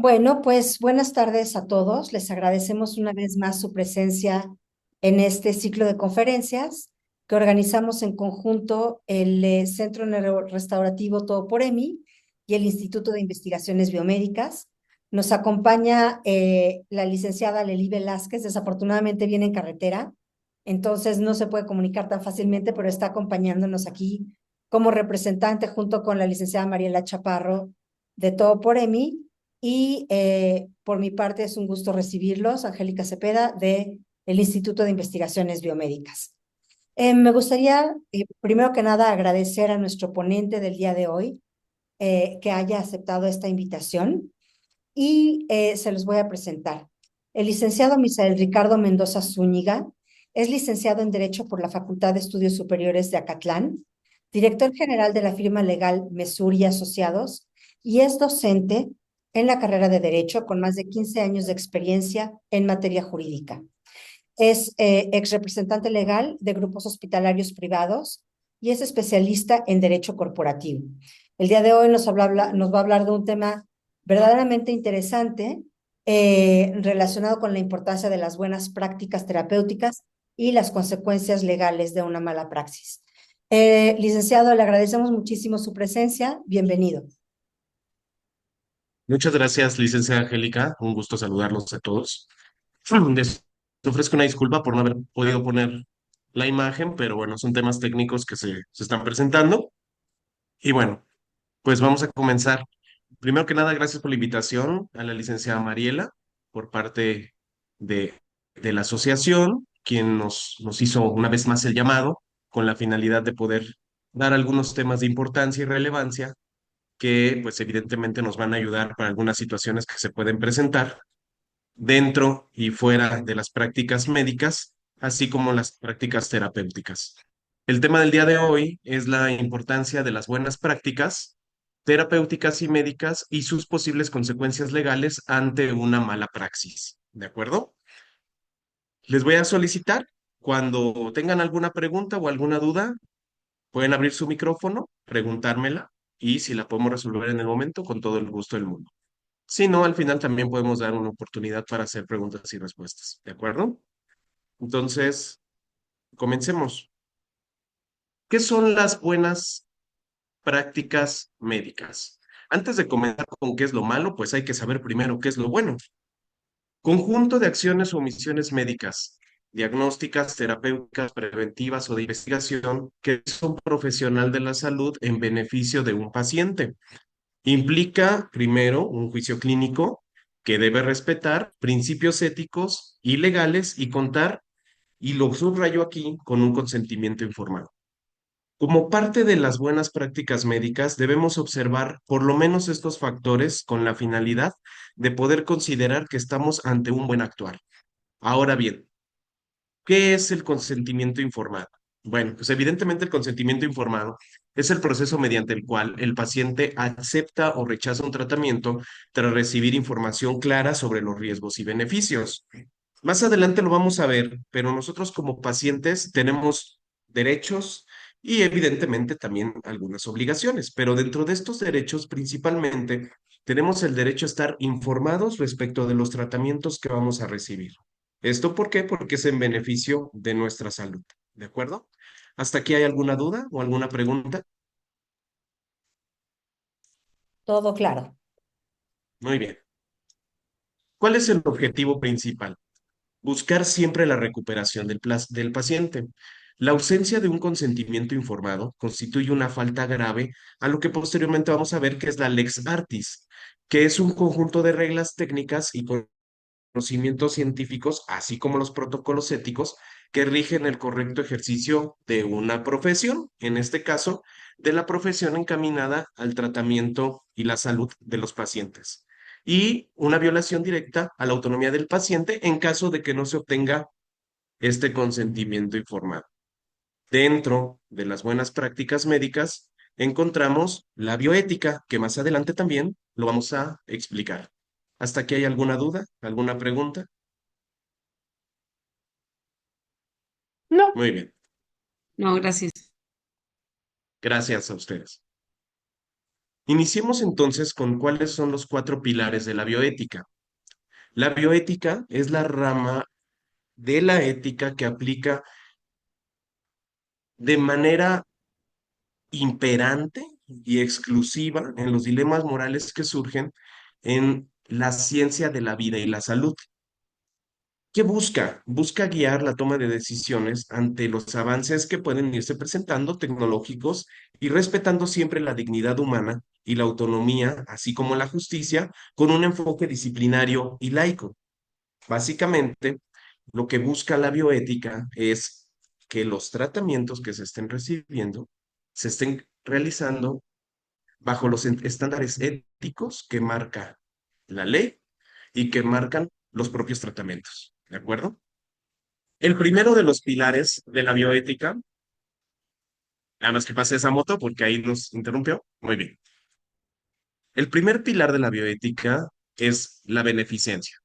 Bueno, pues buenas tardes a todos. Les agradecemos una vez más su presencia en este ciclo de conferencias que organizamos en conjunto el Centro Restaurativo Todo por EMI y el Instituto de Investigaciones Biomédicas. Nos acompaña la licenciada Lely Velázquez, desafortunadamente viene en carretera, entonces no se puede comunicar tan fácilmente, pero está acompañándonos aquí como representante junto con la licenciada Mariela Chaparro de Todo por EMI. Y por mi parte es un gusto recibirlos, Angélica Cepeda, de el Instituto de Investigaciones Biomédicas. Me gustaría, primero que nada, agradecer a nuestro ponente del día de hoy que haya aceptado esta invitación y se los voy a presentar. El licenciado Misael Ricardo Mendoza Zúñiga es licenciado en Derecho por la Facultad de Estudios Superiores de Acatlán, director general de la firma legal Mesur y Asociados, y es docente en la carrera de Derecho con más de 15 años de experiencia en materia jurídica. Es ex representante legal de grupos hospitalarios privados y es especialista en Derecho Corporativo. El día de hoy nos va a hablar de un tema verdaderamente interesante relacionado con la importancia de las buenas prácticas terapéuticas y las consecuencias legales de una mala praxis. Licenciado, le agradecemos muchísimo su presencia. Bienvenido. Muchas gracias, licenciada Angélica. Un gusto saludarlos a todos. Les ofrezco una disculpa por no haber podido poner la imagen, pero bueno, son temas técnicos que se están presentando. Y bueno, pues vamos a comenzar. Primero que nada, gracias por la invitación a la licenciada Mariela por parte de, de la asociación, quien nos hizo una vez más el llamado con la finalidad de poder dar algunos temas de importancia y relevancia que pues evidentemente nos van a ayudar para algunas situaciones que se pueden presentar dentro y fuera de las prácticas médicas, así como las prácticas terapéuticas. El tema del día de hoy es la importancia de las buenas prácticas terapéuticas y médicas y sus posibles consecuencias legales ante una mala praxis. ¿De acuerdo? Les voy a solicitar, cuando tengan alguna pregunta o alguna duda, pueden abrir su micrófono, preguntármela y si la podemos resolver en el momento, con todo el gusto del mundo. Si no, al final también podemos dar una oportunidad para hacer preguntas y respuestas. ¿De acuerdo? Entonces, comencemos. ¿Qué son las buenas prácticas médicas? Antes de comenzar con qué es lo malo, pues hay que saber primero qué es lo bueno. Conjunto de acciones o omisiones médicas, diagnósticas, terapéuticas, preventivas o de investigación que son profesional de la salud en beneficio de un paciente. Implica, primero, un juicio clínico que debe respetar principios éticos y legales y contar, y lo subrayo aquí, con un consentimiento informado. Como parte de las buenas prácticas médicas, debemos observar por lo menos estos factores con la finalidad de poder considerar que estamos ante un buen actuar. Ahora bien, ¿qué es el consentimiento informado? Bueno, pues evidentemente el consentimiento informado es el proceso mediante el cual el paciente acepta o rechaza un tratamiento tras recibir información clara sobre los riesgos y beneficios. Más adelante lo vamos a ver, pero nosotros como pacientes tenemos derechos y evidentemente también algunas obligaciones, pero dentro de estos derechos principalmente tenemos el derecho a estar informados respecto de los tratamientos que vamos a recibir. ¿Esto por qué? Porque es en beneficio de nuestra salud. ¿De acuerdo? ¿Hasta aquí hay alguna duda o alguna pregunta? Todo claro. Muy bien. ¿Cuál es el objetivo principal? Buscar siempre la recuperación del paciente. La ausencia de un consentimiento informado constituye una falta grave a lo que posteriormente vamos a ver que es la lex artis, que es un conjunto de reglas técnicas y conocimientos científicos, así como los protocolos éticos que rigen el correcto ejercicio de una profesión, en este caso, de la profesión encaminada al tratamiento y la salud de los pacientes. Y una violación directa a la autonomía del paciente en caso de que no se obtenga este consentimiento informado. Dentro de las buenas prácticas médicas encontramos la bioética, que más adelante también lo vamos a explicar. ¿Hasta aquí hay alguna duda, alguna pregunta? No, Muy bien, no, gracias. gracias a ustedes. Iniciemos entonces con cuáles son los cuatro pilares de la bioética. La bioética es la rama de la ética que aplica de manera imperante y exclusiva en los dilemas morales que surgen en la ciencia de la vida y la salud. ¿Qué busca? Busca guiar la toma de decisiones ante los avances que pueden irse presentando tecnológicos y respetando siempre la dignidad humana y la autonomía, así como la justicia, con un enfoque disciplinario y laico. Básicamente, lo que busca la bioética es que los tratamientos que se estén recibiendo se estén realizando bajo los estándares éticos que marca la ley y que marcan los propios tratamientos. ¿De acuerdo? El primero de los pilares de la bioética, nada más que pase esa moto porque ahí nos interrumpió. Muy bien. El primer pilar de la bioética es la beneficencia.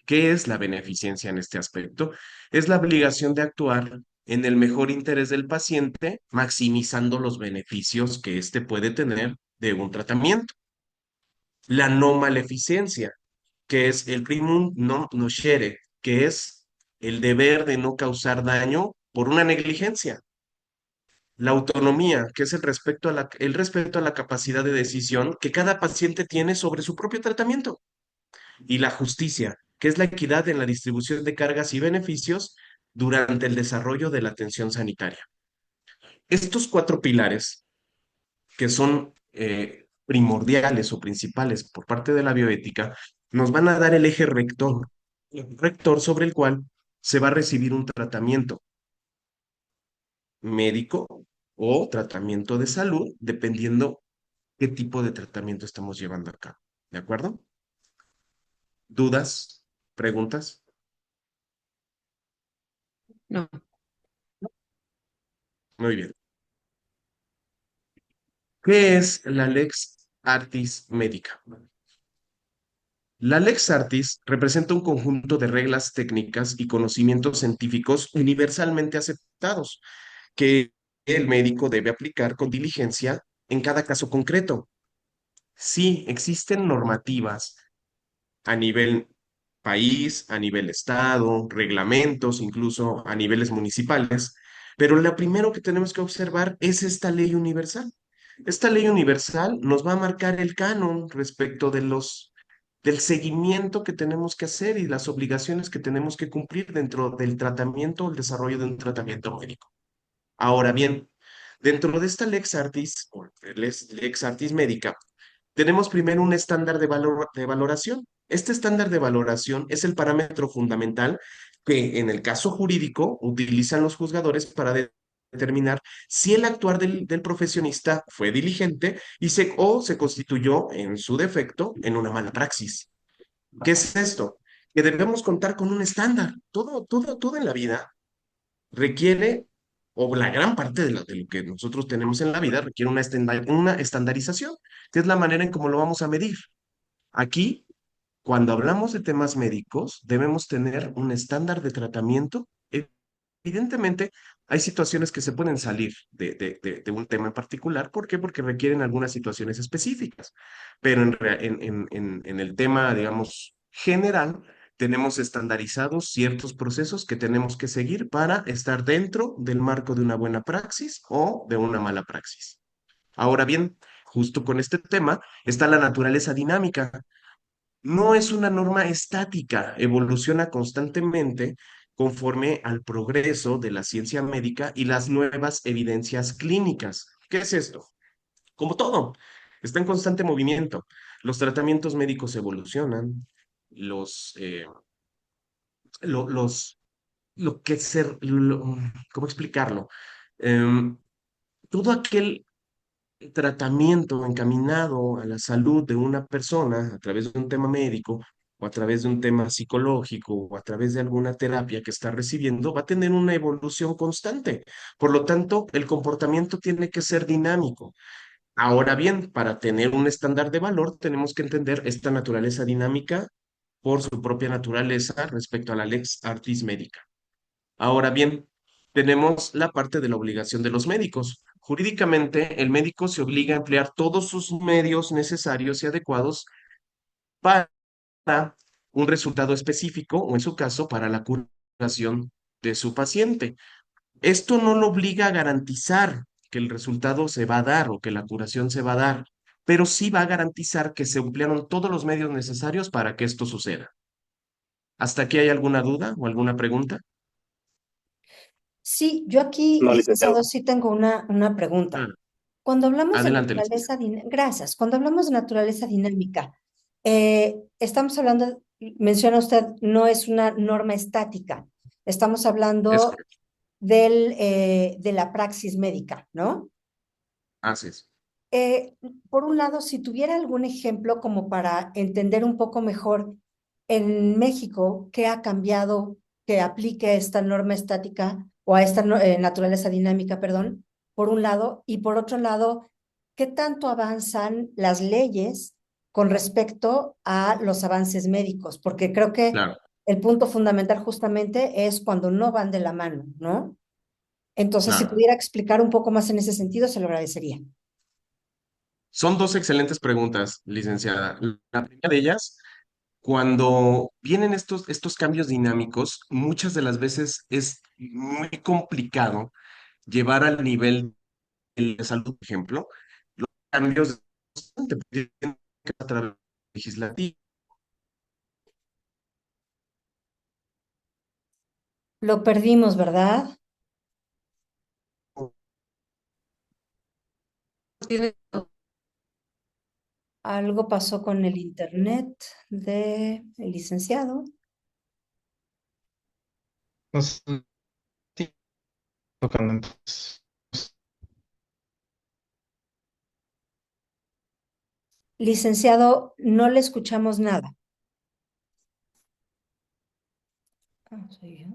¿Qué es la beneficencia en este aspecto? Es la obligación de actuar en el mejor interés del paciente, maximizando los beneficios que éste puede tener de un tratamiento. La no maleficencia, que es el primum non nocere, que es el deber de no causar daño por una negligencia. La autonomía, que es el respeto a la capacidad de decisión que cada paciente tiene sobre su propio tratamiento. Y la justicia, que es la equidad en la distribución de cargas y beneficios durante el desarrollo de la atención sanitaria. Estos cuatro pilares, que son primordiales o principales por parte de la bioética, nos van a dar el rector sobre el cual se va a recibir un tratamiento médico o tratamiento de salud, dependiendo qué tipo de tratamiento estamos llevando a cabo. ¿De acuerdo? ¿Dudas? ¿Preguntas? No. Muy bien. ¿Qué es la Lex Artis Medica? La Lex Artis representa un conjunto de reglas técnicas y conocimientos científicos universalmente aceptados que el médico debe aplicar con diligencia en cada caso concreto. Sí, existen normativas a nivel país, a nivel estado, reglamentos, incluso a niveles municipales, pero lo primero que tenemos que observar es esta ley universal. Esta ley universal nos va a marcar el canon respecto del seguimiento que tenemos que hacer y las obligaciones que tenemos que cumplir dentro del tratamiento o el desarrollo de un tratamiento médico. Ahora bien, dentro de esta Lex Artis, o Lex Artis médica, tenemos primero un estándar de valoración. Este estándar de valoración es el parámetro fundamental que en el caso jurídico utilizan los juzgadores para determinar si el actuar del profesionista fue diligente o se constituyó en su defecto en una mala praxis. ¿Qué es esto? Que debemos contar con un estándar. Todo en la vida requiere, o la gran parte de lo que nosotros tenemos en la vida requiere una estandarización, que es la manera en cómo lo vamos a medir. Aquí, cuando hablamos de temas médicos, debemos tener un estándar de tratamiento. Evidentemente, hay situaciones que se pueden salir de un tema en particular. ¿Por qué? Porque requieren algunas situaciones específicas. Pero en el tema, digamos, general, tenemos estandarizados ciertos procesos que tenemos que seguir para estar dentro del marco de una buena praxis o de una mala praxis. Ahora bien, justo con este tema está la naturaleza dinámica. No es una norma estática, evoluciona constantemente conforme al progreso de la ciencia médica y las nuevas evidencias clínicas. ¿Qué es esto? Como todo, está en constante movimiento. Los tratamientos médicos evolucionan, los, eh, los, lo que ser, ¿cómo explicarlo? Em, Todo aquel tratamiento encaminado a la salud de una persona a través de un tema médico o a través de un tema psicológico o a través de alguna terapia que está recibiendo, va a tener una evolución constante. Por lo tanto, el comportamiento tiene que ser dinámico. Ahora bien, para tener un estándar de valor, tenemos que entender esta naturaleza dinámica por su propia naturaleza respecto a la lex artis médica. Ahora bien, tenemos la parte de la obligación de los médicos. jurídicamente el médico se obliga a emplear todos sus medios necesarios y adecuados para un resultado específico o en su caso para la curación de su paciente. Esto no lo obliga a garantizar que el resultado se va a dar o que la curación se va a dar, pero sí va a garantizar que se emplearon todos los medios necesarios para que esto suceda. ¿Hasta aquí hay alguna duda o alguna pregunta? Sí, yo aquí, No, licenciado. licenciado, sí tengo una pregunta. Ah, Cuando hablamos de adelante, licenciado. naturaleza, gracias, cuando hablamos de naturaleza dinámica, estamos hablando, menciona usted, no es una norma estática, estamos Es hablando correcto. de la praxis médica, ¿no? Así es. Eh, por un lado, si tuviera algún ejemplo como para entender un poco mejor en México qué ha cambiado que aplique esta norma estática o a esta naturaleza dinámica, perdón, por un lado, y por otro lado, qué tanto avanzan las leyes con respecto a los avances médicos, porque creo que Claro, el punto fundamental justamente es cuando no van de la mano, ¿no? Entonces, si claro. pudiera explicar un poco más en ese sentido, se lo agradecería. Son dos excelentes preguntas, licenciada. La primera de ellas, cuando vienen estos cambios dinámicos, muchas de las veces es muy complicado llevar al nivel de salud, por ejemplo, los cambios de a través legislativo. Lo perdimos, ¿verdad? Algo pasó con el internet del licenciado. No sé si tocando entonces. Licenciado, no le escuchamos nada. Ah, soy yo.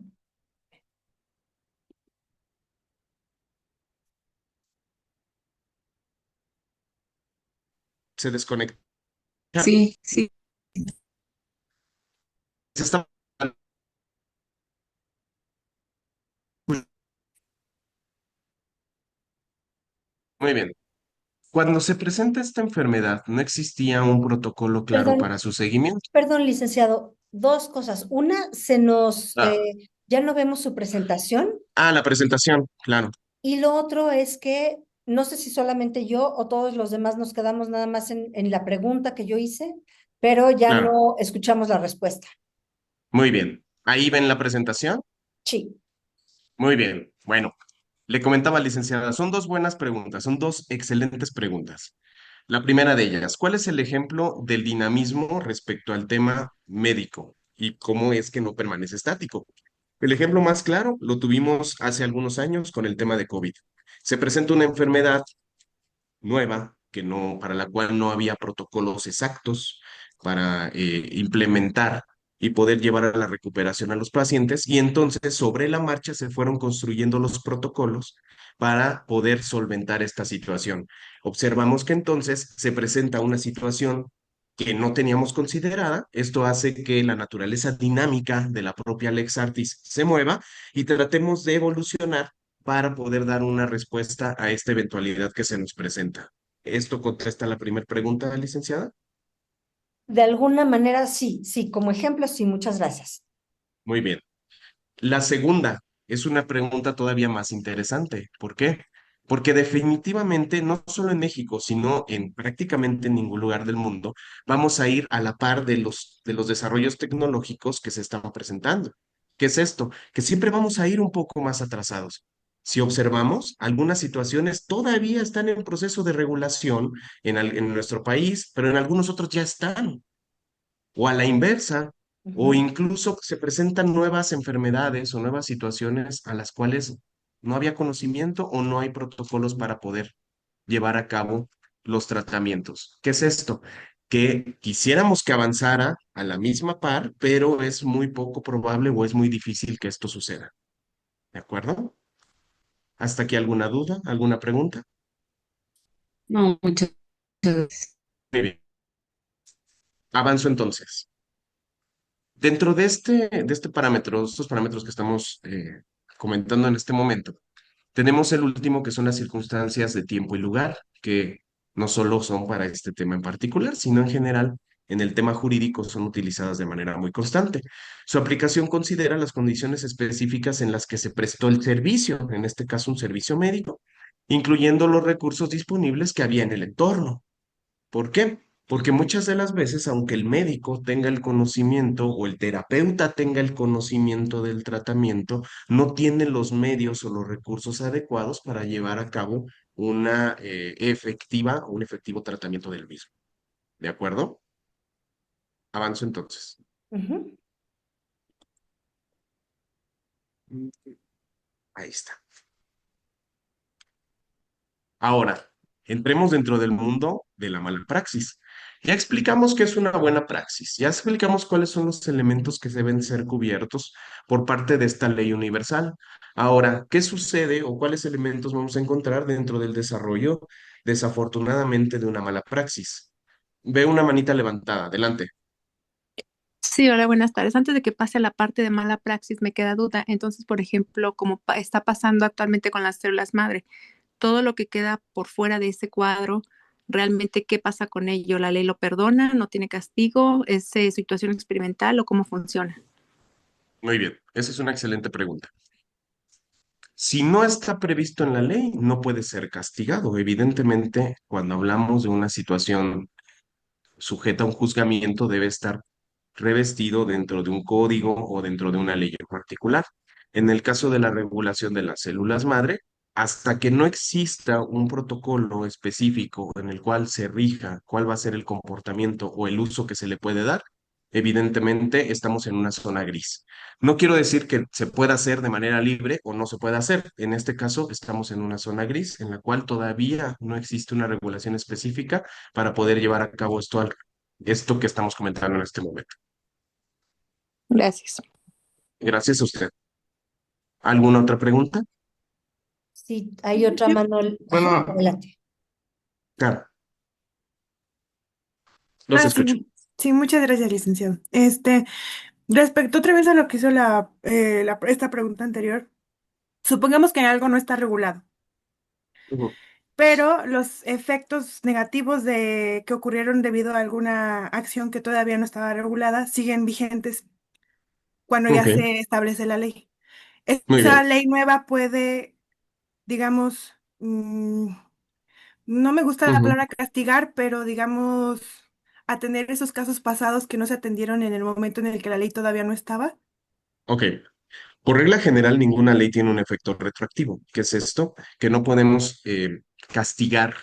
Se desconecta. Sí, sí. Se está- Muy bien. Cuando se presenta esta enfermedad, no existía un protocolo claro Perdón, para su seguimiento. perdón, licenciado. Dos cosas. Una, se nos, Ah, ya no vemos su presentación. la presentación, claro, Y lo otro es que no sé si solamente yo o todos los demás nos quedamos nada más en la pregunta que yo hice, pero ya claro. no escuchamos la respuesta. Muy bien. Ahí ven la presentación. Sí. Muy bien. Bueno, le comentaba, licenciada, son dos buenas preguntas, son dos excelentes preguntas. La primera de ellas, ¿cuál es el ejemplo del dinamismo respecto al tema médico y cómo es que no permanece estático? El ejemplo más claro lo tuvimos hace algunos años con el tema de COVID. Se presenta una enfermedad nueva que no, para la cual no había protocolos exactos para implementar y poder llevar a la recuperación a los pacientes. Y entonces sobre la marcha se fueron construyendo los protocolos para poder solventar esta situación. Observamos que entonces se presenta una situación que no teníamos considerada. Esto hace que la naturaleza dinámica de la propia Lex Artis se mueva y tratemos de evolucionar para poder dar una respuesta a esta eventualidad que se nos presenta. ¿Esto contesta la primera pregunta, licenciada? De alguna manera, sí, sí, como ejemplo, sí, muchas gracias. Muy bien. La segunda es una pregunta todavía más interesante. ¿Por qué? Porque definitivamente, no solo en México, sino en prácticamente ningún lugar del mundo, vamos a ir a la par de los desarrollos tecnológicos que se están presentando. ¿Qué es esto? Que siempre vamos a ir un poco más atrasados. Si observamos, algunas situaciones todavía están en proceso de regulación en nuestro país, pero en algunos otros ya están o a la inversa, o Ujú. incluso se presentan nuevas enfermedades o nuevas situaciones a las cuales no había conocimiento o no hay protocolos para poder llevar a cabo los tratamientos. ¿Qué es esto? Que quisiéramos que avanzara a la misma par, pero es muy poco probable o es muy difícil que esto suceda. ¿De acuerdo? ¿Hasta aquí alguna duda, alguna pregunta? No, muchas gracias. Muy bien. Avanzo entonces. Dentro de este parámetro, estos parámetros que estamos comentando en este momento, Tenemos el último, que son las circunstancias de tiempo y lugar, que no solo son para este tema en particular, sino en general en el tema jurídico son utilizadas de manera muy constante. Su aplicación considera las condiciones específicas en las que se prestó el servicio, en este caso un servicio médico, incluyendo los recursos disponibles que había en el entorno. ¿Por qué? Porque muchas de las veces, aunque el médico tenga el conocimiento o el terapeuta tenga el conocimiento del tratamiento, no tiene los medios o los recursos adecuados para llevar a cabo una un efectivo tratamiento del mismo. ¿De acuerdo? Avanzo entonces. Ujú. Mm, Ahí está. Ahora, entremos dentro del mundo de la mala praxis. Ya explicamos qué es una buena praxis, ya explicamos cuáles son los elementos que deben ser cubiertos por parte de esta ley universal. Ahora, ¿qué sucede o cuáles elementos vamos a encontrar dentro del desarrollo, desafortunadamente, de una mala praxis? Veo una manita levantada, adelante. Sí, hola, buenas tardes. Antes de que pase a la parte de mala praxis, me queda duda. Entonces, por ejemplo, como está pasando actualmente con las células madre, todo lo que queda por fuera de ese cuadro, realmente, ¿qué pasa con ello? ¿La ley lo perdona? ¿No tiene castigo? ¿Es situación experimental o cómo funciona? Muy bien, esa es una excelente pregunta. Si no está previsto en la ley, no puede ser castigado. Evidentemente, cuando hablamos de una situación sujeta a un juzgamiento, debe estar revestido dentro de un código o dentro de una ley en particular. En el caso de la regulación de las células madre, hasta que no exista un protocolo específico en el cual se rija cuál va a ser el comportamiento o el uso que se le puede dar, evidentemente estamos en una zona gris. No quiero decir que se pueda hacer de manera libre o no se pueda hacer. En este caso, estamos en una zona gris en la cual todavía no existe una regulación específica para poder llevar a cabo esto que estamos comentando en este momento. Gracias. Gracias a usted. ¿Alguna otra pregunta? Sí, hay otra mano. Ajá, Bueno, adelante. Claro, los escucho. Sí, sí, muchas gracias, licenciado. Respecto otra vez a lo que hizo esta pregunta anterior, supongamos que algo no está regulado, Ujú. pero los efectos negativos que ocurrieron debido a alguna acción que todavía no estaba regulada siguen vigentes cuando ya Ok, se establece la ley. muy Esa bien. ley nueva puede, digamos, no me gusta la Ujú. palabra castigar, pero digamos, atender esos casos pasados que no se atendieron en el momento en el que la ley todavía no estaba. Ok. Por regla general, ninguna ley tiene un efecto retroactivo. ¿Qué es esto? Que no podemos castigar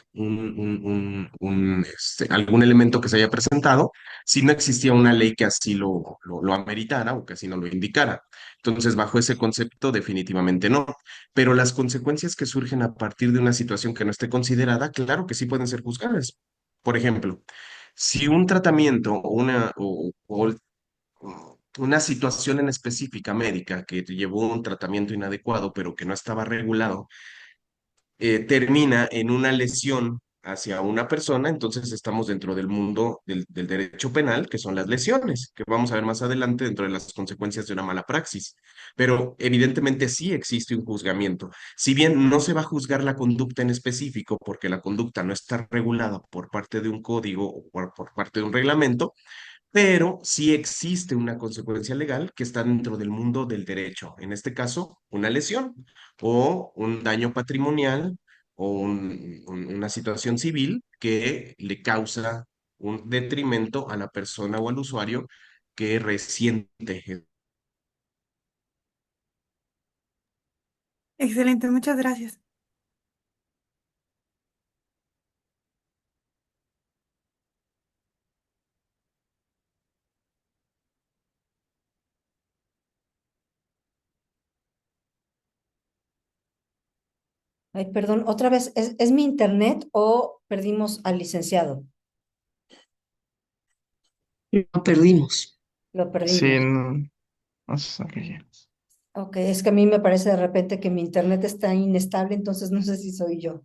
algún elemento que se haya presentado si no existía una ley que así lo ameritara o que así no lo indicara. Entonces, bajo ese concepto, definitivamente no. Pero las consecuencias que surgen a partir de una situación que no esté considerada, claro que sí pueden ser juzgadas. Por ejemplo, si un tratamiento o una situación en específica médica que llevó un tratamiento inadecuado, pero que no estaba regulado, termina en una lesión hacia una persona, entonces estamos dentro del mundo del derecho penal, que son las lesiones, que vamos a ver más adelante dentro de las consecuencias de una mala praxis. Pero evidentemente sí existe un juzgamiento. Si bien no se va a juzgar la conducta en específico, porque la conducta no está regulada por parte de un código o por parte de un reglamento, pero sí existe una consecuencia legal que está dentro del mundo del derecho. En este caso, una lesión o un daño patrimonial o una situación civil que le causa un detrimento a la persona o al usuario que resiente. Excelente, muchas gracias. Ay, perdón, otra vez, ¿es mi internet o perdimos al licenciado? Lo perdimos. Lo sí, perdimos. no, no sé qué. Ok, es que a mí me parece de repente que mi internet está inestable, entonces no sé si soy yo.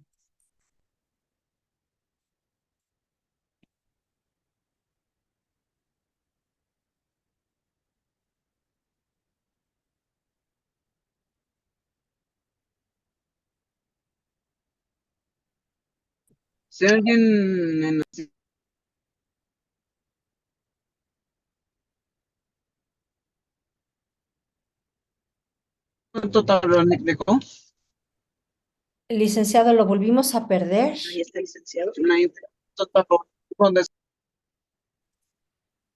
Si alguien en el total orgánico, Licenciado, lo volvimos a perder. ahí está licenciado. Total donde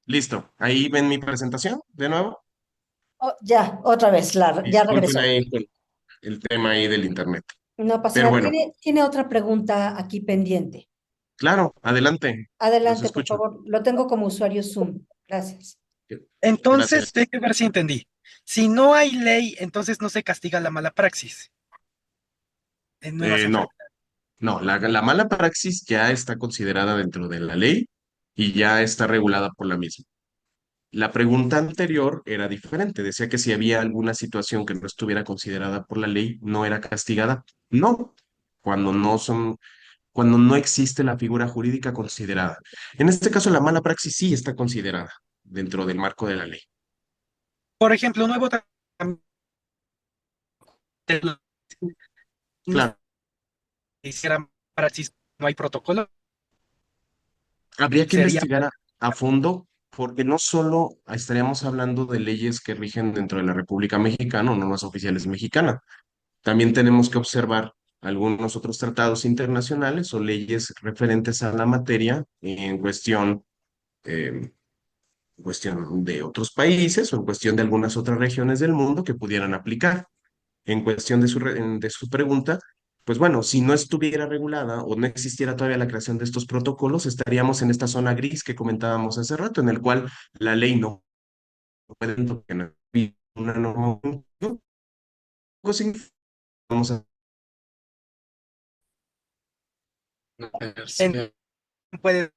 Listo. Ahí ven mi presentación de nuevo. Oh, ya, otra vez, ya Disculpen regresó. ahí con el tema ahí del internet. No pasa Pero nada. bueno, Tiene otra pregunta aquí pendiente. claro, adelante. Los Adelante, por escucho. favor. Lo tengo como usuario Zoom. Gracias. Entonces, Gracias. déjeme ver si entendí. Si no hay ley, entonces no se castiga la mala praxis en nuevas No, enfermedades. no, la mala praxis ya está considerada dentro de la ley y ya está regulada por la misma. La pregunta anterior era diferente. Decía que si había alguna situación que no estuviera considerada por la ley, no era castigada. No, cuando no son, cuando no existe la figura jurídica considerada. En este caso, la mala praxis sí está considerada dentro del marco de la ley. Por ejemplo, un nuevo tratamiento de la Claro, hiciera praxis, no hay protocolo, habría que sería investigar a fondo porque no solo estaríamos hablando de leyes que rigen dentro de la República Mexicana o normas oficiales mexicanas. También tenemos que observar algunos otros tratados internacionales o leyes referentes a la materia eh, en cuestión de otros países o en cuestión de algunas otras regiones del mundo que pudieran aplicar. En cuestión de de su pregunta, pues bueno, si no estuviera regulada o no existiera todavía la creación de estos protocolos, estaríamos en esta zona gris que comentábamos hace rato, en el cual la ley no puede tocar una norma. Vamos a en, puede,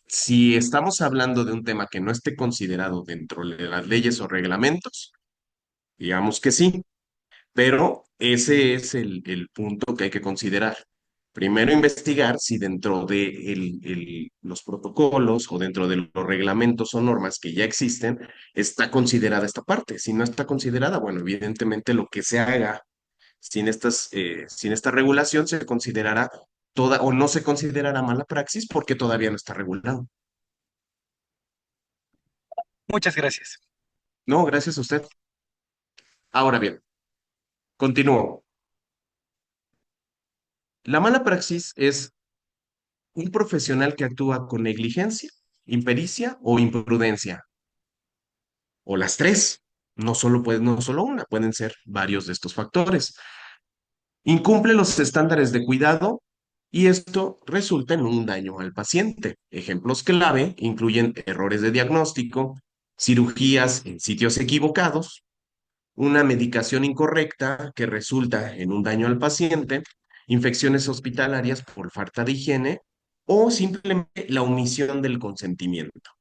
Si estamos hablando de un tema que no esté considerado dentro de las leyes o reglamentos, digamos que sí, pero ese es el punto que hay que considerar. Primero investigar si dentro de los protocolos o dentro de los reglamentos o normas que ya existen está considerada esta parte. Si no está considerada, bueno, evidentemente lo que se haga sin esta regulación se considerará toda o no se considerará mala praxis porque todavía no está regulado. muchas gracias. No, gracias a usted. Ahora bien, continúo. La mala praxis es un profesional que actúa con negligencia, impericia o imprudencia, o las tres. No solo una, pueden ser varios de estos factores. Incumple los estándares de cuidado y esto resulta en un daño al paciente. Ejemplos clave incluyen errores de diagnóstico, cirugías en sitios equivocados, una medicación incorrecta que resulta en un daño al paciente, infecciones hospitalarias por falta de higiene o simplemente la omisión del consentimiento.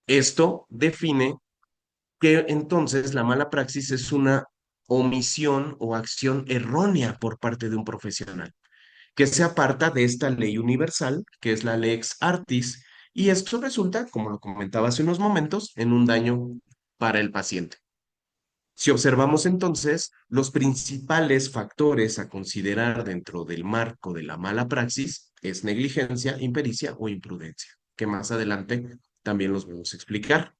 Esto define que entonces la mala praxis es una omisión o acción errónea por parte de un profesional, que se aparta de esta ley universal, que es la lex artis, y esto resulta, como lo comentaba hace unos momentos, en un daño para el paciente. Si observamos entonces los principales factores a considerar dentro del marco de la mala praxis es negligencia, impericia o imprudencia, que más adelante también los vamos a explicar.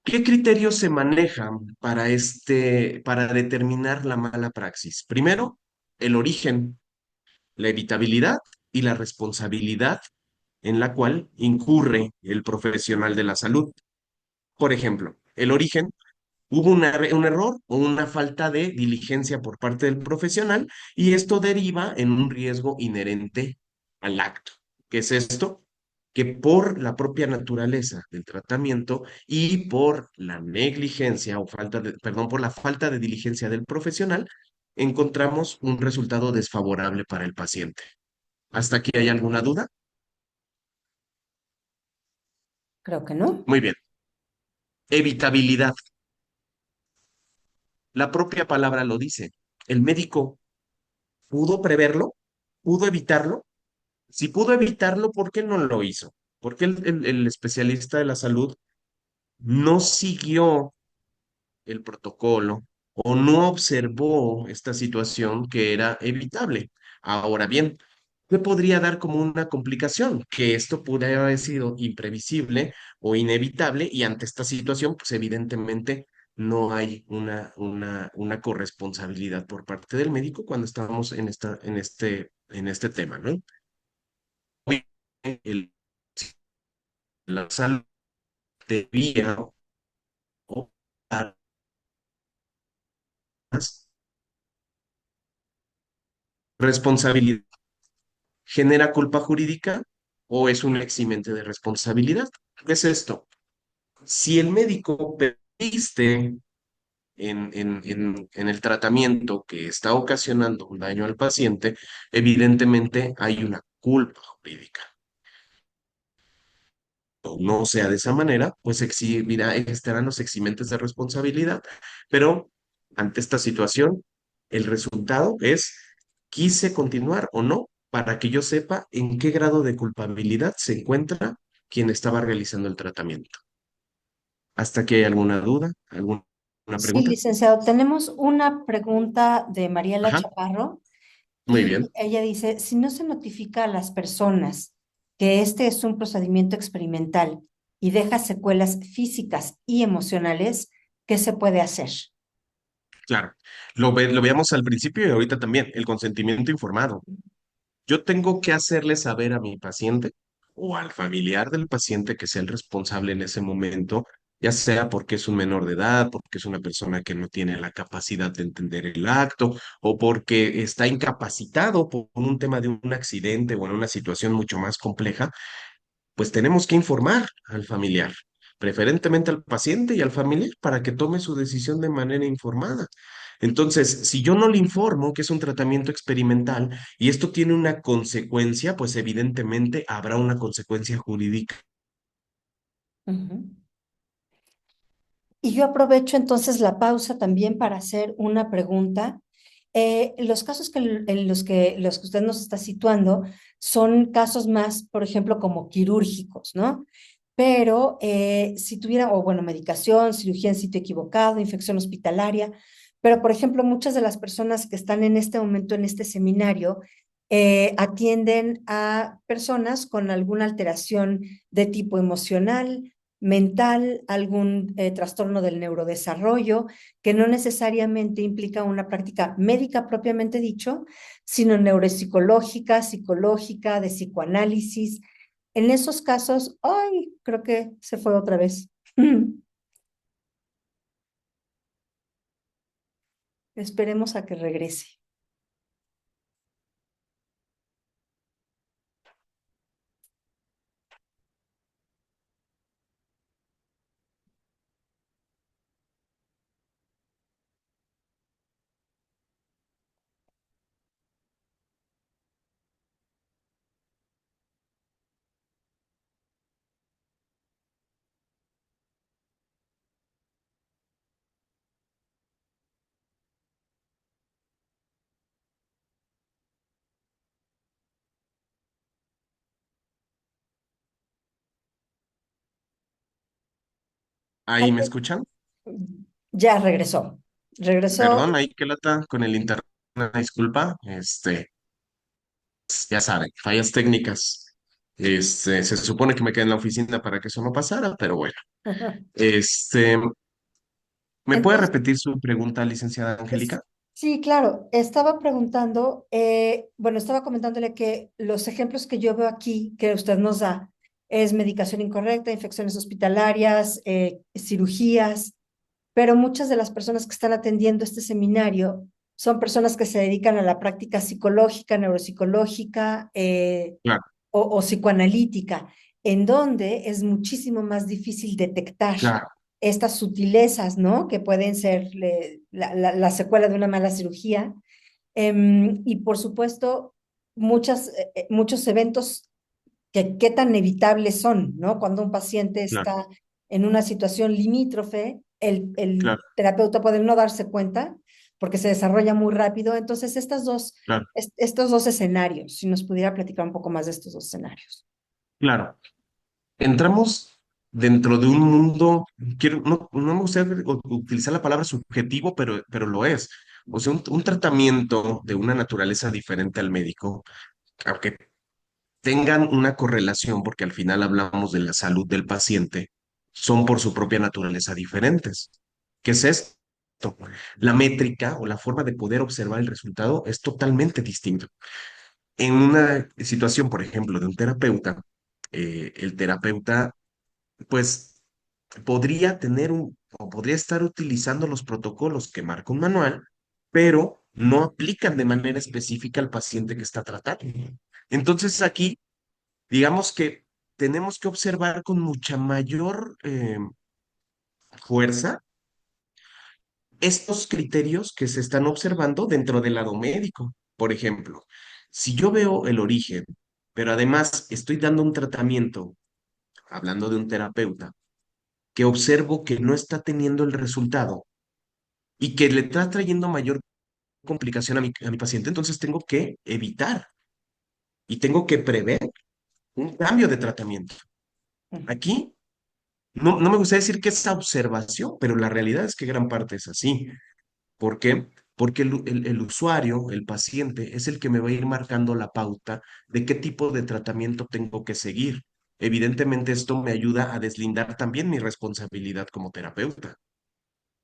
¿Qué criterios se manejan para determinar la mala praxis? Primero, el origen, la evitabilidad y la responsabilidad en la cual incurre el profesional de la salud. Por ejemplo, el origen. Hubo un error o una falta de diligencia por parte del profesional y esto deriva en un riesgo inherente al acto. ¿Qué es esto? Que por la propia naturaleza del tratamiento y por la negligencia o perdón, por la falta de diligencia del profesional, encontramos un resultado desfavorable para el paciente. ¿Hasta aquí hay alguna duda? Creo que no. Muy bien. Evitabilidad. La propia palabra lo dice. El médico pudo preverlo, pudo evitarlo. Si pudo evitarlo, ¿por qué no lo hizo? ¿Por qué el especialista de la salud no siguió el protocolo o no observó esta situación que era evitable. Ahora bien, ¿qué podría dar como una complicación? Que esto pudiera haber sido imprevisible o inevitable y ante esta situación, pues evidentemente no hay una corresponsabilidad por parte del médico cuando estamos en este tema, ¿no? El- la salud debía o más responsabilidad. ¿Genera culpa jurídica o es un eximente de responsabilidad? ¿Qué es esto? Si el médico persiste en el tratamiento que está ocasionando un daño al paciente, evidentemente hay una culpa jurídica. O no sea de esa manera, pues estarán los eximentes de responsabilidad, pero ante esta situación, el resultado es, quise continuar o no, para que yo sepa en qué grado de culpabilidad se encuentra quien estaba realizando el tratamiento. ¿Hasta aquí hay alguna duda? ¿Alguna Sí, pregunta? licenciado, tenemos una pregunta de Mariela Ajá, Chaparro muy y bien, ella dice, si no se notifica a las personas que este es un procedimiento experimental y deja secuelas físicas y emocionales, ¿qué se puede hacer? claro. Lo veíamos al principio y ahorita también, el consentimiento informado. Yo tengo que hacerle saber a mi paciente o al familiar del paciente que sea el responsable en ese momento, ya sea porque es un menor de edad, porque es una persona que no tiene la capacidad de entender el acto o porque está incapacitado por un tema de un accidente o en una situación mucho más compleja, pues tenemos que informar al familiar, preferentemente al paciente y al familiar, para que tome su decisión de manera informada. Entonces, si yo no le informo que es un tratamiento experimental y esto tiene una consecuencia, pues evidentemente habrá una consecuencia jurídica. Ujú. Y yo aprovecho entonces la pausa también para hacer una pregunta. Los casos en los que usted nos está situando son casos más, por ejemplo, como quirúrgicos, ¿no? Pero si tuviera, o bueno, medicación, cirugía en sitio equivocado, infección hospitalaria, pero por ejemplo, muchas de las personas que están en este momento en este seminario atienden a personas con alguna alteración de tipo emocional, mental, algún trastorno del neurodesarrollo, que no necesariamente implica una práctica médica propiamente dicho, sino neuropsicológica, psicológica, de psicoanálisis. En esos casos, ay, creo que se fue otra vez. Esperemos a que regrese. ¿Ahí me escuchan? Ya regresó. Regresó. Perdón, ahí que lata con el internet, una disculpa, ya saben, fallas técnicas. Se supone que me quedé en la oficina para que eso no pasara, pero bueno. Este, ¿Me puede Entonces, repetir su pregunta, licenciada es- Angélica? sí, claro, estaba preguntando, bueno, estaba comentándole que los ejemplos que yo veo aquí, que usted nos da, es medicación incorrecta, infecciones hospitalarias, cirugías, pero muchas de las personas que están atendiendo este seminario son personas que se dedican a la práctica psicológica, neuropsicológica, Claro, o psicoanalítica, en donde es muchísimo más difícil detectar claro, estas sutilezas, ¿no? Que pueden ser la secuela de una mala cirugía. Y por supuesto, muchos eventos que qué tan evitables son, ¿no? Cuando un paciente claro, está en una situación limítrofe, el claro, terapeuta puede no darse cuenta porque se desarrolla muy rápido. Entonces, claro, estos dos escenarios, si nos pudiera platicar un poco más de estos dos escenarios. claro. Entramos dentro de un mundo, no me gusta utilizar la palabra subjetivo, pero lo es. O sea, un tratamiento de una naturaleza diferente al médico, aunque tengan una correlación, porque al final hablamos de la salud del paciente, son por su propia naturaleza diferentes. ¿Qué es esto? La métrica o la forma de poder observar el resultado es totalmente distinto. En una situación, por ejemplo, de un terapeuta, el terapeuta, pues, podría tener o podría estar utilizando los protocolos que marca un manual, pero no aplican de manera específica al paciente que está tratando. Entonces, aquí digamos que tenemos que observar con mucha mayor fuerza estos criterios que se están observando dentro del lado médico. Por ejemplo, si yo veo el origen, pero además estoy dando un tratamiento, hablando de un terapeuta, que observo que no está teniendo el resultado y que le está trayendo mayor complicación a mi paciente, entonces tengo que evitar y tengo que prever un cambio de tratamiento. Aquí no me gusta decir que es observación, pero la realidad es que gran parte es así. ¿Por qué? Porque el usuario, el paciente, es el que me va a ir marcando la pauta de qué tipo de tratamiento tengo que seguir. Evidentemente, esto me ayuda a deslindar también mi responsabilidad como terapeuta.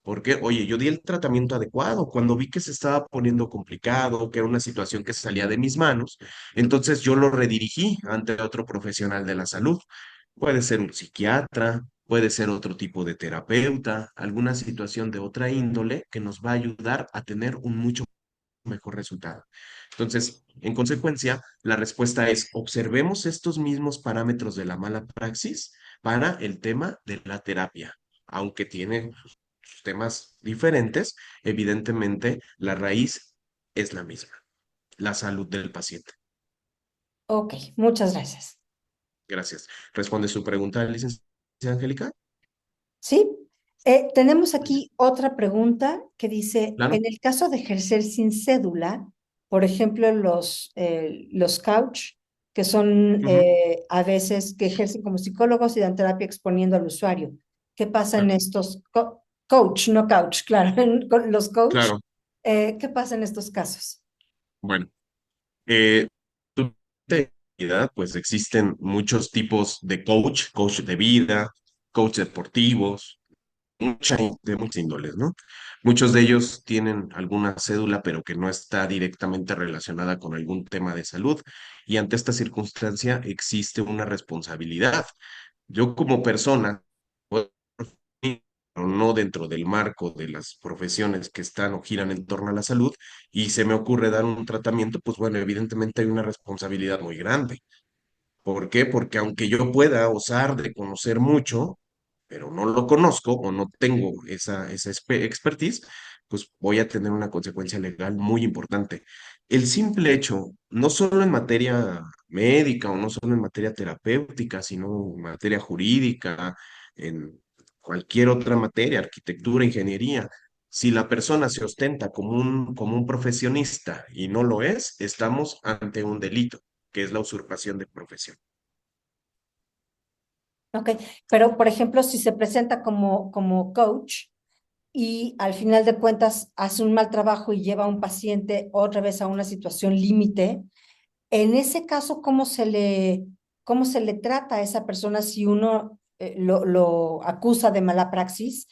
Porque, oye, yo di el tratamiento adecuado cuando vi que se estaba poniendo complicado, que era una situación que salía de mis manos, entonces yo lo redirigí ante otro profesional de la salud. Puede ser un psiquiatra, puede ser otro tipo de terapeuta, alguna situación de otra índole que nos va a ayudar a tener un mucho mejor resultado. Entonces, en consecuencia, la respuesta es, observemos estos mismos parámetros de la mala praxis para el tema de la terapia, aunque tiene sus temas diferentes, evidentemente la raíz es la misma, la salud del paciente. Ok, muchas gracias. Gracias. ¿Responde su pregunta, licenciada Angélica? Sí, tenemos aquí otra pregunta que dice, Claro. en el caso de ejercer sin cédula, por ejemplo, los couch, que son Ujú. a veces que ejercen como psicólogos y dan terapia exponiendo al usuario. ¿Qué pasa en Claro. estos coach, no couch, claro, con los coach? Claro. ¿Qué pasa en estos casos? Bueno, eh, tu- de vida, pues existen muchos tipos de coach de vida, coach deportivos, de muchas índoles, ¿no? Muchos de ellos tienen alguna cédula, pero que no está directamente relacionada con algún tema de salud, y ante esta circunstancia existe una responsabilidad. Yo como persona, puedo pero no dentro del marco de las profesiones que están o giran en torno a la salud, y se me ocurre dar un tratamiento, pues bueno, evidentemente hay una responsabilidad muy grande. ¿Por qué? Porque aunque yo pueda osar de conocer mucho, pero no lo conozco o no tengo esa expertise, pues voy a tener una consecuencia legal muy importante. El simple hecho, no solo en materia médica o no solo en materia terapéutica, sino en materia jurídica, en cualquier otra materia, arquitectura, ingeniería, si la persona se ostenta como un profesionista y no lo es, estamos ante un delito, que es la usurpación de profesión. Ok, pero por ejemplo, si se presenta como coach y al final de cuentas hace un mal trabajo y lleva a un paciente otra vez a una situación límite, en ese caso, cómo se le trata a esa persona si uno lo acusa de mala praxis?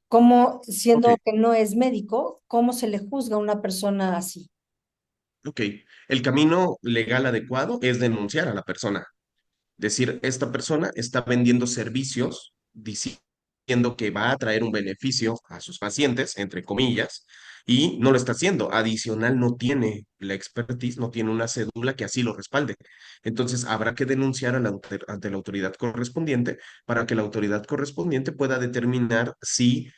¿Cómo, Ok, siendo que no es médico, cómo se le juzga a una persona así? ok. El camino legal adecuado es denunciar a la persona. Decir, esta persona está vendiendo servicios diciendo que va a traer un beneficio a sus pacientes, entre comillas, y no lo está haciendo. Adicional, no tiene la expertise, no tiene una cédula que así lo respalde. Entonces, habrá que denunciar ante la autoridad correspondiente para que la autoridad correspondiente pueda determinar si,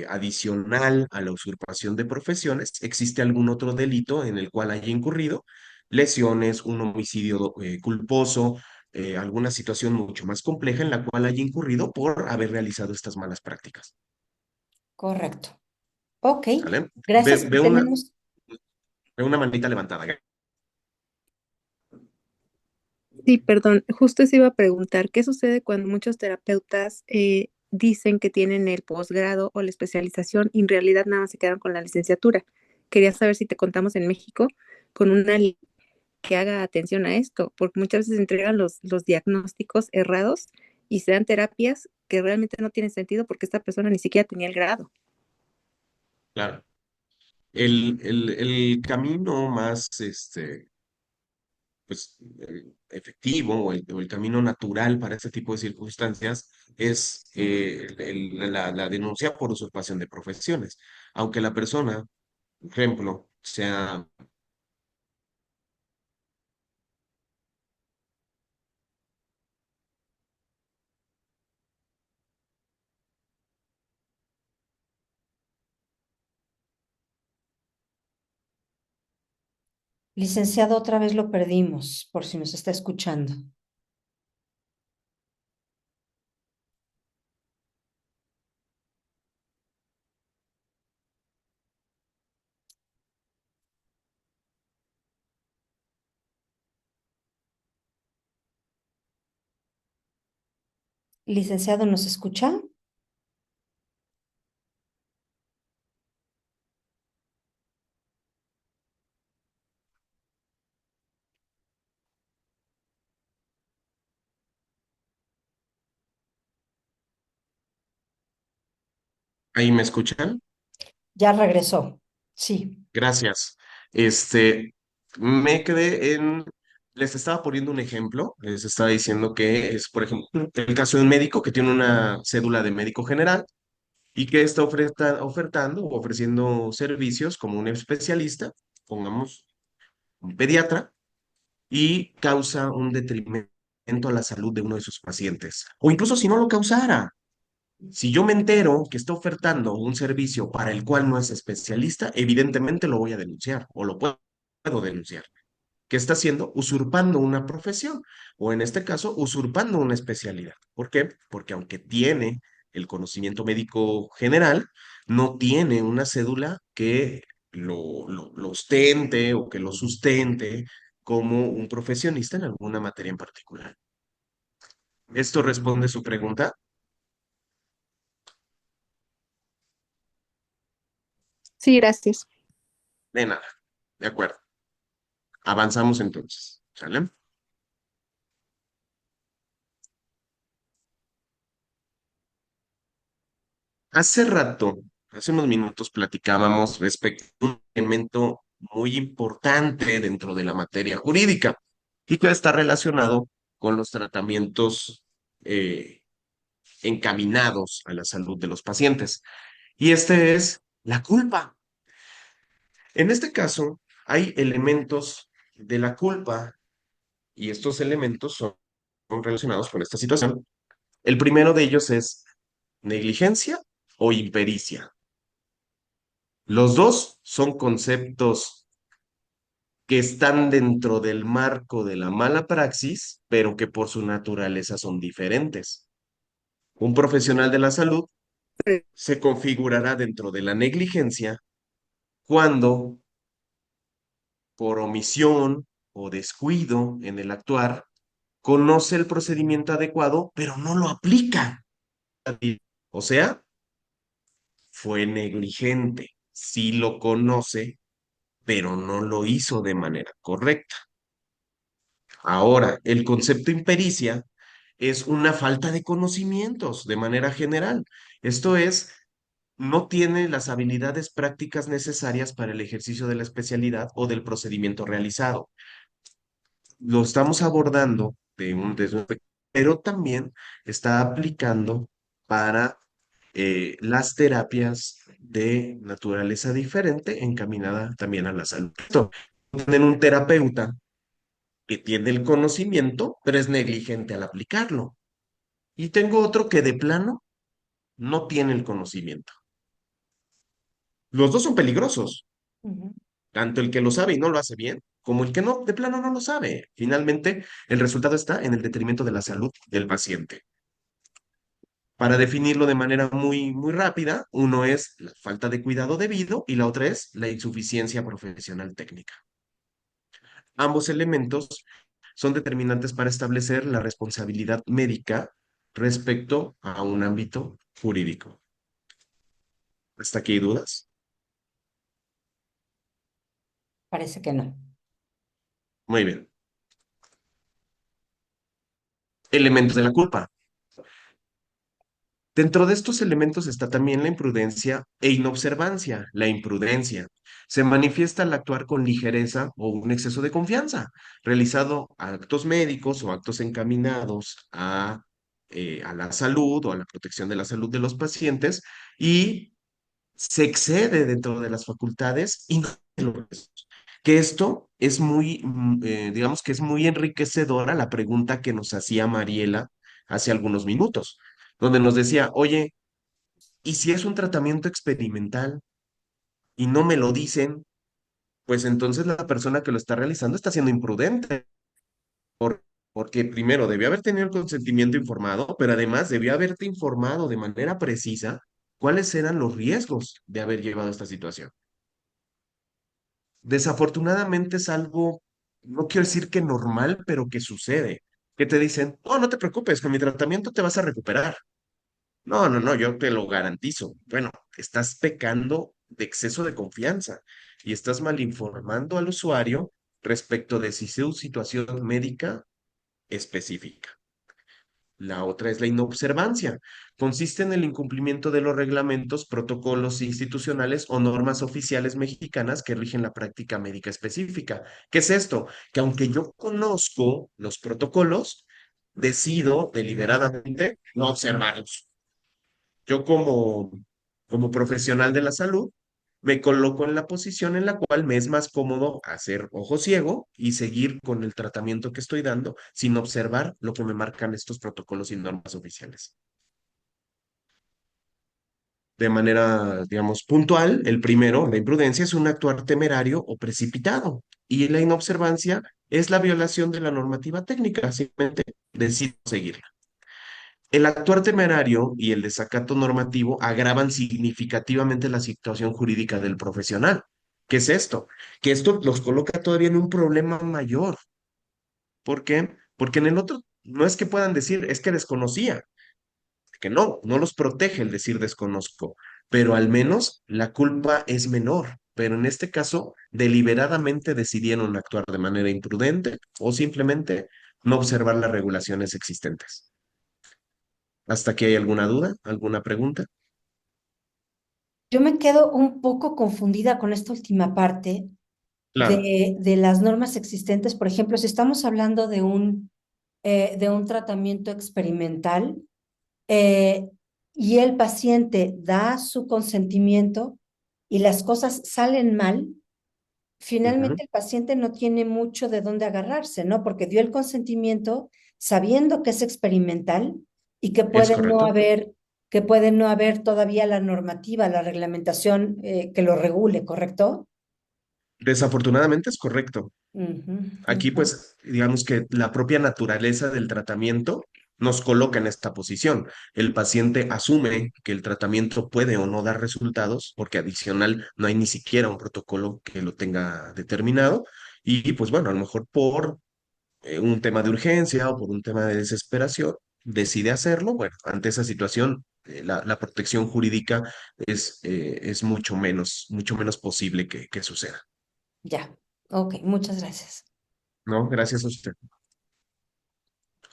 adicional a la usurpación de profesiones, existe algún otro delito en el cual haya incurrido, lesiones, un homicidio culposo, alguna situación mucho más compleja en la cual haya incurrido por haber realizado estas malas prácticas. Correcto. Ok, ¿Sale? gracias. Y tenemos, Veo una manita levantada. Sí, perdón, justo eso iba a preguntar, ¿qué sucede cuando muchos terapeutas dicen que tienen el posgrado o la especialización y en realidad nada más se quedan con la licenciatura? Quería saber si te contamos en México con una ley que haga atención a esto, porque muchas veces entregan los diagnósticos errados y se dan terapias que realmente no tienen sentido porque esta persona ni siquiera tenía el grado. Claro. El camino más pues, efectivo o el camino natural para este tipo de circunstancias es la denuncia por usurpación de profesiones. Aunque la persona, por ejemplo, sea. Licenciado, otra vez lo perdimos, por si nos está escuchando. Licenciado, ¿nos escucha? ¿Ahí me escuchan? Ya regresó. Sí. Gracias. Me quedé les estaba poniendo un ejemplo, les estaba diciendo que es, por ejemplo, el caso de un médico que tiene una cédula de médico general y que está ofertando o ofreciendo servicios como un especialista, pongamos un pediatra, y causa un detrimento a la salud de uno de sus pacientes. O incluso si no lo causara, si yo me entero que está ofertando un servicio para el cual no es especialista, evidentemente lo voy a denunciar o lo puedo denunciar. ¿Qué está haciendo? Usurpando una profesión o en este caso, usurpando una especialidad. ¿Por qué? Porque aunque tiene el conocimiento médico general, no tiene una cédula que lo ostente o que lo sustente como un profesionista en alguna materia en particular. ¿Esto responde su pregunta? Sí, gracias. De nada. De acuerdo. Avanzamos entonces. ¿Sale? Hace rato, hace unos minutos platicábamos respecto a un elemento muy importante dentro de la materia jurídica y que está relacionado con los tratamientos eh, encaminados a la salud de los pacientes. Y este es la culpa. En este caso, hay elementos de la culpa y estos elementos son relacionados con esta situación. El primero de ellos es negligencia o impericia. Los dos son conceptos que están dentro del marco de la mala praxis, pero que por su naturaleza son diferentes. Un profesional de la salud se configurará dentro de la negligencia cuando, por omisión o descuido en el actuar, conoce el procedimiento adecuado, pero no lo aplica. O sea, fue negligente, sí lo conoce, pero no lo hizo de manera correcta. Ahora, el concepto impericia es una falta de conocimientos de manera general. Esto es, no tiene las habilidades prácticas necesarias para el ejercicio de la especialidad o del procedimiento realizado. Lo estamos abordando desde un pero también está aplicando para las terapias de naturaleza diferente encaminada también a la salud. Tienen un terapeuta que tiene el conocimiento, pero es negligente al aplicarlo. Y tengo otro que de plano no tiene el conocimiento. Los dos son peligrosos, Ujú. tanto el que lo sabe y no lo hace bien, como el que no, de plano no lo sabe. Finalmente, el resultado está en el detrimento de la salud del paciente. Para definirlo de manera muy rápida, uno es la falta de cuidado debido y la otra es la insuficiencia profesional técnica. Ambos elementos son determinantes para establecer la responsabilidad médica respecto a un ámbito jurídico. ¿Hasta aquí hay dudas? Parece que no. Muy bien. Elementos de la culpa. Dentro de estos elementos está también la imprudencia e inobservancia. La imprudencia se manifiesta al actuar con ligereza o un exceso de confianza, realizado actos médicos o actos encaminados a la salud o a la protección de la salud de los pacientes y se excede dentro de las facultades y no de los riesgos. Que esto es digamos que es muy enriquecedora la pregunta que nos hacía Mariela hace algunos minutos, donde nos decía, oye, ¿y si es un tratamiento experimental y no me lo dicen? Pues entonces la persona que lo está realizando está siendo imprudente, porque primero debió haber tenido el consentimiento informado, pero además debió haberte informado de manera precisa cuáles eran los riesgos de haber llevado esta situación. Desafortunadamente es algo, no quiero decir que normal, pero que sucede, que te dicen, oh, no te preocupes, con mi tratamiento te vas a recuperar. No, no, no, yo te lo garantizo. Bueno, estás pecando de exceso de confianza y estás malinformando al usuario respecto de si su situación médica específica. La otra es la inobservancia. Consiste en el incumplimiento de los reglamentos, protocolos institucionales o normas oficiales mexicanas que rigen la práctica médica específica. ¿Qué es esto? Que aunque yo conozco los protocolos, decido deliberadamente no observarlos. Yo como profesional de la salud, me coloco en la posición en la cual me es más cómodo hacer ojo ciego y seguir con el tratamiento que estoy dando sin observar lo que me marcan estos protocolos y normas oficiales. De manera, digamos, puntual, el primero, la imprudencia, es un actuar temerario o precipitado y la inobservancia es la violación de la normativa técnica, simplemente decido seguirla. El actuar temerario y el desacato normativo agravan significativamente la situación jurídica del profesional. ¿Qué es esto? Que esto los coloca todavía en un problema mayor. ¿Por qué? Porque en el otro no es que puedan decir, es que desconocía, que no los protege el decir desconozco, pero al menos la culpa es menor. Pero en este caso, deliberadamente decidieron actuar de manera imprudente o simplemente no observar las regulaciones existentes. ¿Hasta aquí hay alguna duda? ¿Alguna pregunta? Yo me quedo un poco confundida con esta última parte Claro. de las normas existentes. Por ejemplo, si estamos hablando de un tratamiento experimental eh, y el paciente da su consentimiento y las cosas salen mal, Ujú. finalmente el paciente no tiene mucho de dónde agarrarse, ¿no? Porque dio el consentimiento sabiendo que es experimental y ¿Es correcto? que puede no haber todavía la normativa, la reglamentación que lo regule, ¿correcto? Desafortunadamente es correcto. Ujú, Aquí, ujú. pues, digamos que la propia naturaleza del tratamiento nos coloca en esta posición. El paciente asume que el tratamiento puede o no dar resultados, porque adicional no hay ni siquiera un protocolo que lo tenga determinado. Y pues bueno, a lo mejor por un tema de urgencia o por un tema de desesperación, decide hacerlo. Bueno, ante esa situación, la protección jurídica es mucho menos posible que suceda. Ya, ok, muchas gracias. ¿No? Gracias a usted.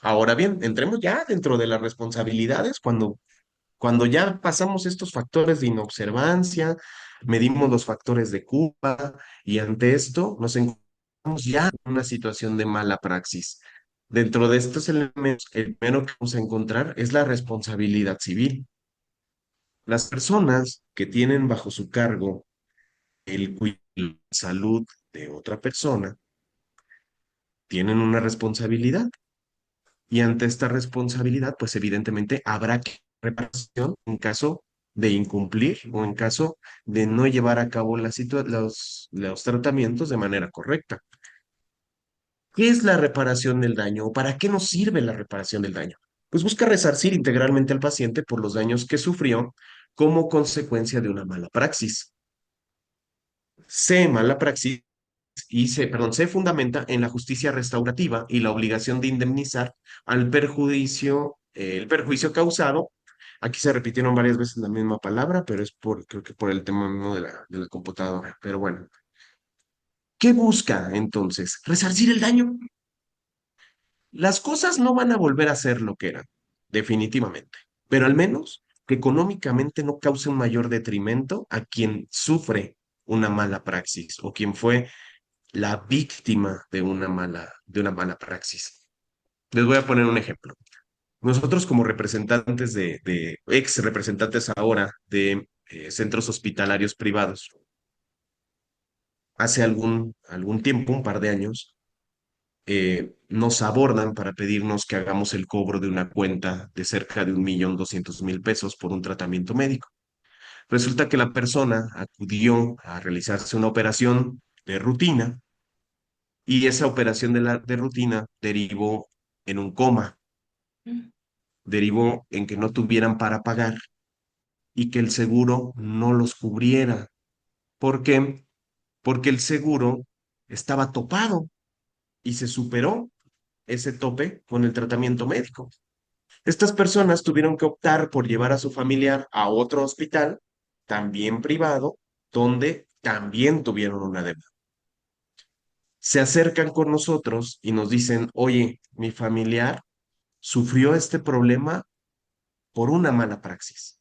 Ahora bien, entremos ya dentro de las responsabilidades cuando ya pasamos estos factores de inobservancia, medimos los factores de culpa y ante esto nos encontramos ya en una situación de mala praxis. Dentro de estos elementos, el primero que vamos a encontrar es la responsabilidad civil. Las personas que tienen bajo su cargo el cuidado de la salud de otra persona tienen una responsabilidad. Y ante esta responsabilidad, pues evidentemente habrá que reparación en caso de incumplir o en caso de no llevar a cabo los tratamientos de manera correcta. ¿Qué es la reparación del daño o para qué nos sirve la reparación del daño? Pues busca resarcir integralmente al paciente por los daños que sufrió como consecuencia de una mala praxis. C, mala praxis se fundamenta en la justicia restaurativa y la obligación de indemnizar el perjuicio causado. Aquí se repitieron varias veces la misma palabra, pero creo que por el tema mismo de la computadora. Pero bueno, ¿qué busca entonces? ¿Resarcir el daño? Las cosas no van a volver a ser lo que eran, definitivamente, pero al menos que económicamente no cause un mayor detrimento a quien sufre una mala praxis o quien fue la víctima de una mala praxis. Les voy a poner un ejemplo. Nosotros como representantes ex representantes ahora de centros hospitalarios privados, hace algún tiempo, un par de años, nos abordan para pedirnos que hagamos el cobro de una cuenta de cerca de 1.200.000 pesos por un tratamiento médico. Resulta que la persona acudió a realizarse una operación de rutina y esa operación de rutina derivó en un coma, derivó en que no tuvieran para pagar y que el seguro no los cubriera. ¿Por qué? Porque el seguro estaba topado y se superó ese tope con el tratamiento médico. Estas personas tuvieron que optar por llevar a su familiar a otro hospital, también privado, donde también tuvieron una deuda. Se acercan con nosotros y nos dicen, oye, mi familiar sufrió este problema por una mala praxis.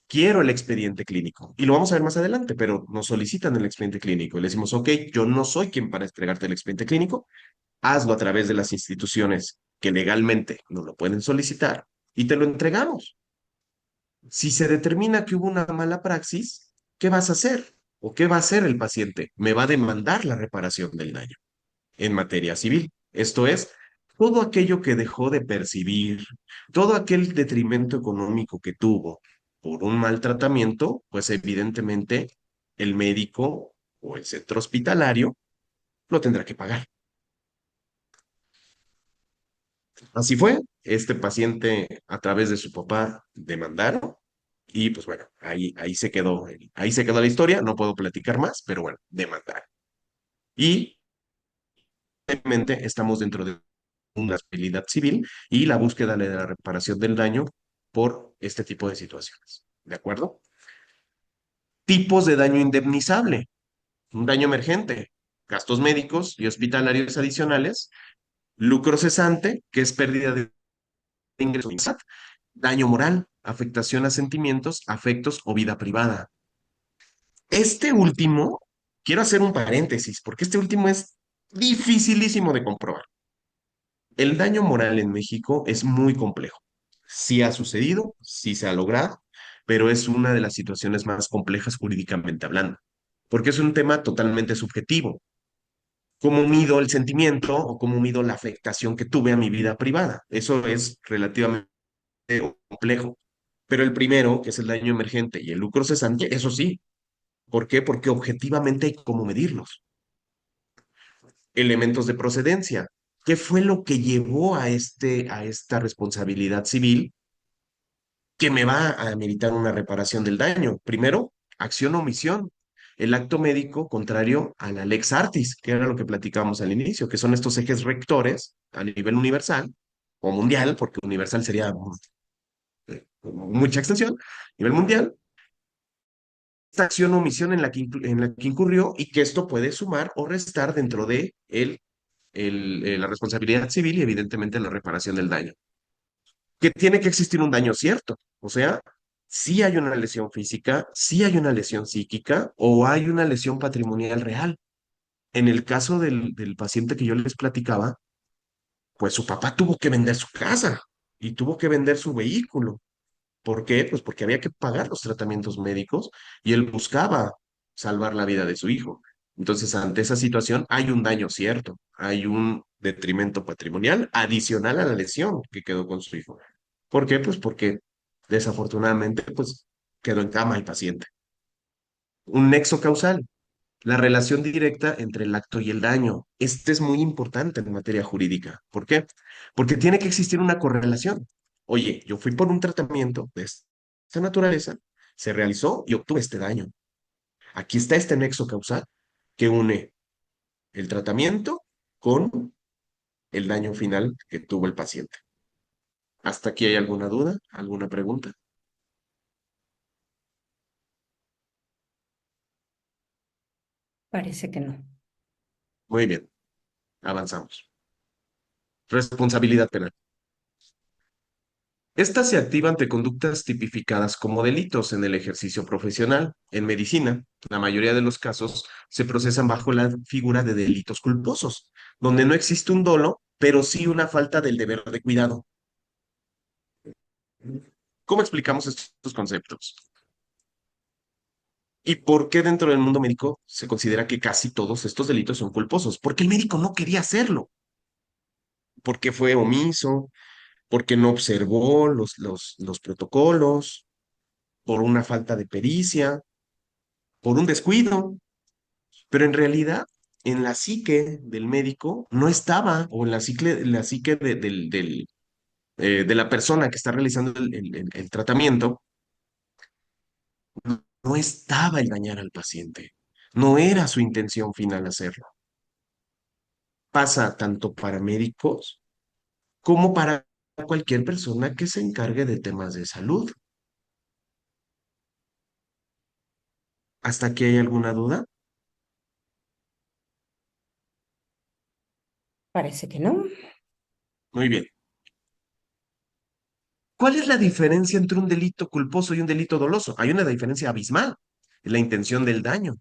Quiero el expediente clínico. Y lo vamos a ver más adelante, pero nos solicitan el expediente clínico. Y le decimos, ok, yo no soy quien para entregarte el expediente clínico, hazlo a través de las instituciones que legalmente nos lo pueden solicitar y te lo entregamos. Si se determina que hubo una mala praxis, ¿qué vas a hacer? ¿O qué va a hacer el paciente? Me va a demandar la reparación del daño en materia civil. Esto es, todo aquello que dejó de percibir, todo aquel detrimento económico que tuvo por un mal tratamiento, pues evidentemente el médico o el centro hospitalario lo tendrá que pagar. Así fue, este paciente a través de su papá demandaron y pues bueno, ahí se quedó la historia, no puedo platicar más, pero bueno, demandaron. Y obviamente estamos dentro de una responsabilidad civil y la búsqueda de la reparación del daño por este tipo de situaciones. ¿De acuerdo? Tipos de daño indemnizable. Un daño emergente, gastos médicos y hospitalarios adicionales, lucro cesante, que es pérdida de ingresos, daño moral, afectación a sentimientos, afectos o vida privada. Este último, quiero hacer un paréntesis, porque este último es dificilísimo de comprobar. El daño moral en México es muy complejo. Sí ha sucedido, sí se ha logrado, pero es una de las situaciones más complejas jurídicamente hablando, porque es un tema totalmente subjetivo. ¿Cómo mido el sentimiento o cómo mido la afectación que tuve a mi vida privada? Eso es relativamente complejo. Pero el primero, que es el daño emergente y el lucro cesante, eso sí. ¿Por qué? Porque objetivamente hay cómo medirlos. Elementos de procedencia. ¿Qué fue lo que llevó a esta responsabilidad civil que me va a meritar una reparación del daño? Primero, acción o omisión. El acto médico contrario a la lex artis, que era lo que platicábamos al inicio, que son estos ejes rectores a nivel universal o mundial, porque universal sería mucha extensión, a nivel mundial, esta acción o omisión en la que incurrió y que esto puede sumar o restar dentro de la responsabilidad civil y evidentemente la reparación del daño. Que tiene que existir un daño cierto, o sea, si hay una lesión física, si hay una lesión psíquica o hay una lesión patrimonial real. En el caso del paciente que yo les platicaba, pues su papá tuvo que vender su casa y tuvo que vender su vehículo. ¿Por qué? Pues porque había que pagar los tratamientos médicos y él buscaba salvar la vida de su hijo. Entonces, ante esa situación hay un daño cierto, hay un detrimento patrimonial adicional a la lesión que quedó con su hijo. ¿Por qué? Pues porque desafortunadamente pues quedó en cama el paciente. Un nexo causal, la relación directa entre el acto y el daño. Este es muy importante en materia jurídica. ¿Por qué? Porque tiene que existir una correlación. Oye, yo fui por un tratamiento de esta naturaleza, se realizó y obtuve este daño. Aquí está este nexo causal. que une el tratamiento con el daño final que tuvo el paciente. ¿Hasta aquí hay alguna duda? ¿Alguna pregunta? Parece que no. Muy bien, avanzamos. Responsabilidad penal. Esta se activa ante conductas tipificadas como delitos en el ejercicio profesional. En medicina, la mayoría de los casos se procesan bajo la figura de delitos culposos, donde no existe un dolo, pero sí una falta del deber de cuidado. ¿Cómo explicamos estos conceptos? ¿Y por qué dentro del mundo médico se considera que casi todos estos delitos son culposos? Porque el médico no quería hacerlo, porque fue omiso, porque no observó los protocolos, por una falta de pericia, por un descuido. Pero en realidad, en la psique del médico no estaba, o en la psique de la persona que está realizando el tratamiento, no estaba el dañar al paciente. No era su intención final hacerlo. Pasa tanto para médicos como para cualquier persona que se encargue de temas de salud. ¿Hasta aquí hay alguna duda? Parece que no. Muy bien. ¿Cuál es la diferencia entre un delito culposo y un delito doloso? Hay una diferencia abismal, la intención del daño.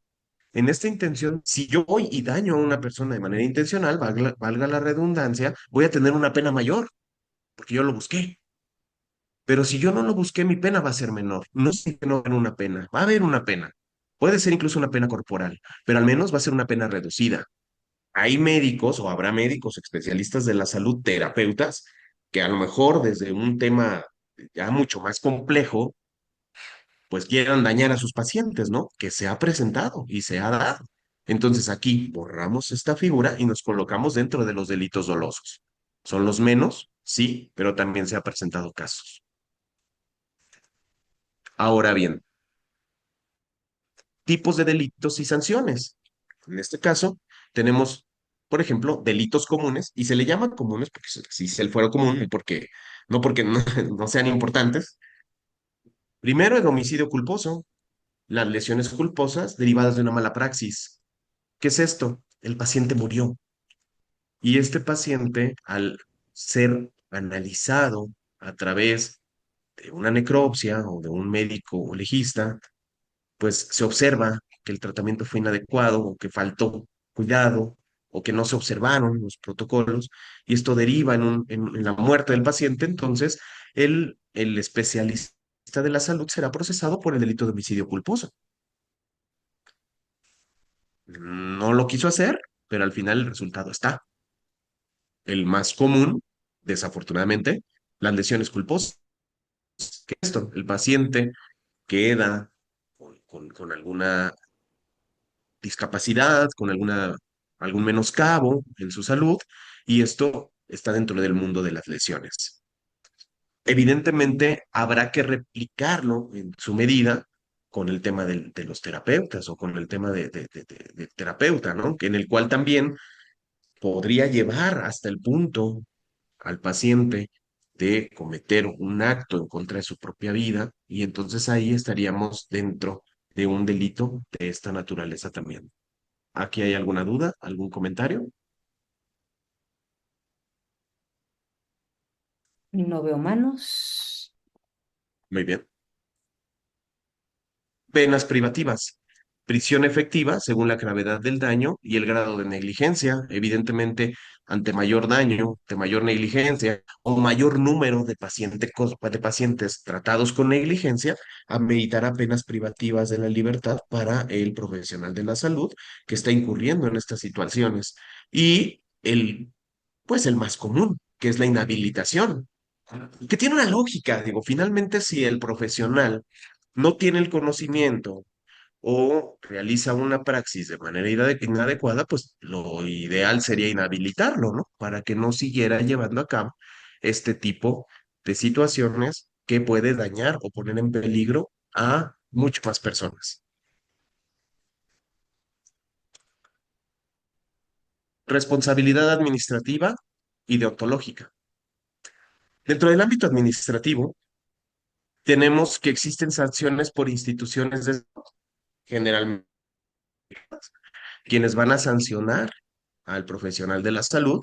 En esta intención, si yo voy y daño a una persona de manera intencional, valga la redundancia, voy a tener una pena mayor, porque yo lo busqué. Pero si yo no lo busqué, mi pena va a ser menor. No sé que no va a haber una pena, va a haber una pena. Puede ser incluso una pena corporal, pero al menos va a ser una pena reducida. Hay médicos o habrá médicos especialistas de la salud, terapeutas, que a lo mejor desde un tema ya mucho más complejo, pues quieran dañar a sus pacientes, ¿no? Que se ha presentado y se ha dado. Entonces aquí borramos esta figura y nos colocamos dentro de los delitos dolosos. ¿Son los menos? Sí, pero también se ha presentado casos. Ahora bien, tipos de delitos y sanciones. En este caso, tenemos, por ejemplo, delitos comunes, y se le llaman comunes porque si el fuero común, y porque, no porque no, no sean importantes. Primero, el homicidio culposo, las lesiones culposas derivadas de una mala praxis. ¿Qué es esto? El paciente murió y este paciente, al ser analizado a través de una necropsia o de un médico legista, pues se observa que el tratamiento fue inadecuado o que faltó cuidado o que no se observaron los protocolos y esto deriva en la muerte del paciente, entonces el especialista de la salud será procesado por el delito de homicidio culposo. No lo quiso hacer, pero al final el resultado está. El más común, desafortunadamente, las lesiones culposas. ¿Qué es esto? El paciente queda con alguna discapacidad, con algún menoscabo en su salud, y esto está dentro del mundo de las lesiones. Evidentemente, habrá que replicarlo en su medida con el tema de los terapeutas o con el tema de terapeuta, ¿no? Que en el cual también podría llevar hasta el punto al paciente de cometer un acto en contra de su propia vida y entonces ahí estaríamos dentro de un delito de esta naturaleza también. ¿Aquí hay alguna duda? ¿Algún comentario? No veo manos. Muy bien. Penas privativas. Prisión efectiva según la gravedad del daño y el grado de negligencia. Evidentemente, ante mayor daño, de mayor negligencia o mayor número de pacientes tratados con negligencia, ameritará penas privativas de la libertad para el profesional de la salud que está incurriendo en estas situaciones. Y pues el más común, que es la inhabilitación, que tiene una lógica. Digo, finalmente, si el profesional no tiene el conocimiento o realiza una praxis de manera inadecuada, pues lo ideal sería inhabilitarlo, ¿no? Para que no siguiera llevando a cabo este tipo de situaciones que puede dañar o poner en peligro a muchas más personas. responsabilidad administrativa y deontológica. Dentro del ámbito administrativo, tenemos que existen sanciones por instituciones de generalmente quienes van a sancionar al profesional de la salud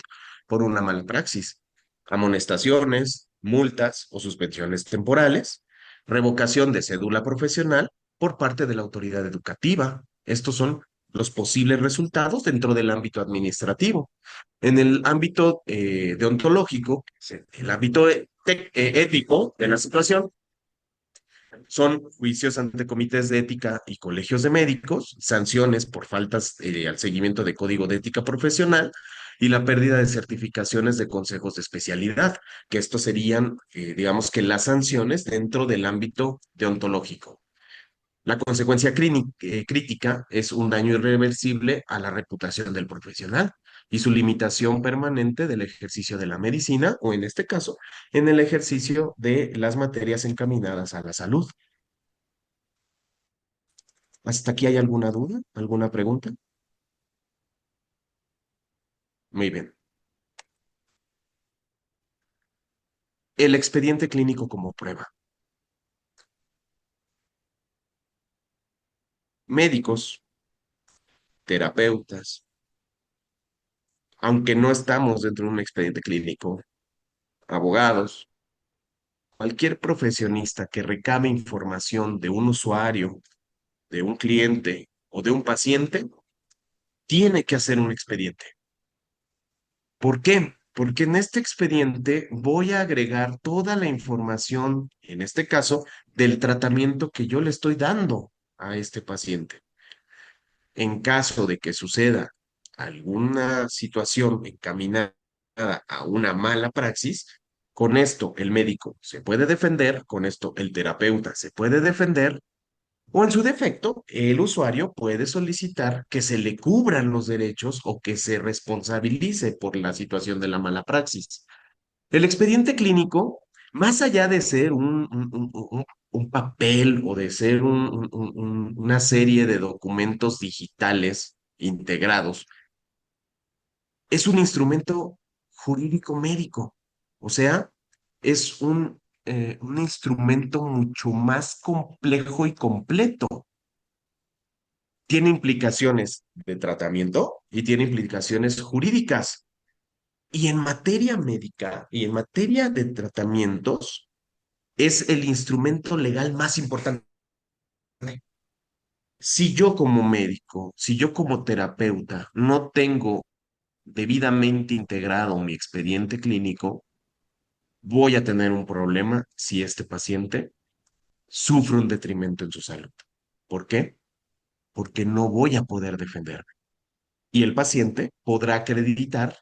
por una mala praxis, amonestaciones, multas o suspensiones temporales, revocación de cédula profesional por parte de la autoridad educativa. Estos son los posibles resultados dentro del ámbito administrativo. En el ámbito deontológico, el ámbito ético de la situación, son juicios ante comités de ética y colegios de médicos, sanciones por faltas al seguimiento de código de ética profesional y la pérdida de certificaciones de consejos de especialidad, que estos serían, digamos que las sanciones dentro del ámbito deontológico. La consecuencia crítica es un daño irreversible a la reputación del profesional y su limitación permanente del ejercicio de la medicina o, en este caso, en el ejercicio de las materias encaminadas a la salud. ¿Hasta aquí hay alguna duda? ¿Alguna pregunta? Muy bien. El expediente clínico como prueba. Médicos, terapeutas, aunque no estamos dentro de un expediente clínico, abogados, cualquier profesionista que recabe información de un usuario, de un cliente o de un paciente, tiene que hacer un expediente. ¿Por qué? Porque en este expediente voy a agregar toda la información, en este caso, del tratamiento que yo le estoy dando a este paciente. En caso de que suceda alguna situación encaminada a una mala praxis, con esto el médico se puede defender, con esto el terapeuta se puede defender, o en su defecto, el usuario puede solicitar que se le cubran los derechos o que se responsabilice por la situación de la mala praxis. El expediente clínico, más allá de ser un papel o de ser una serie de documentos digitales integrados, es un instrumento jurídico médico. O sea, es un instrumento mucho más complejo y completo. Tiene implicaciones de tratamiento y tiene implicaciones jurídicas. Y en materia médica y en materia de tratamientos, es el instrumento legal más importante. Si yo como médico, si yo como terapeuta no tengo debidamente integrado mi expediente clínico, voy a tener un problema si este paciente sufre un detrimento en su salud. ¿Por qué? Porque no voy a poder defenderme. Y el paciente podrá acreditar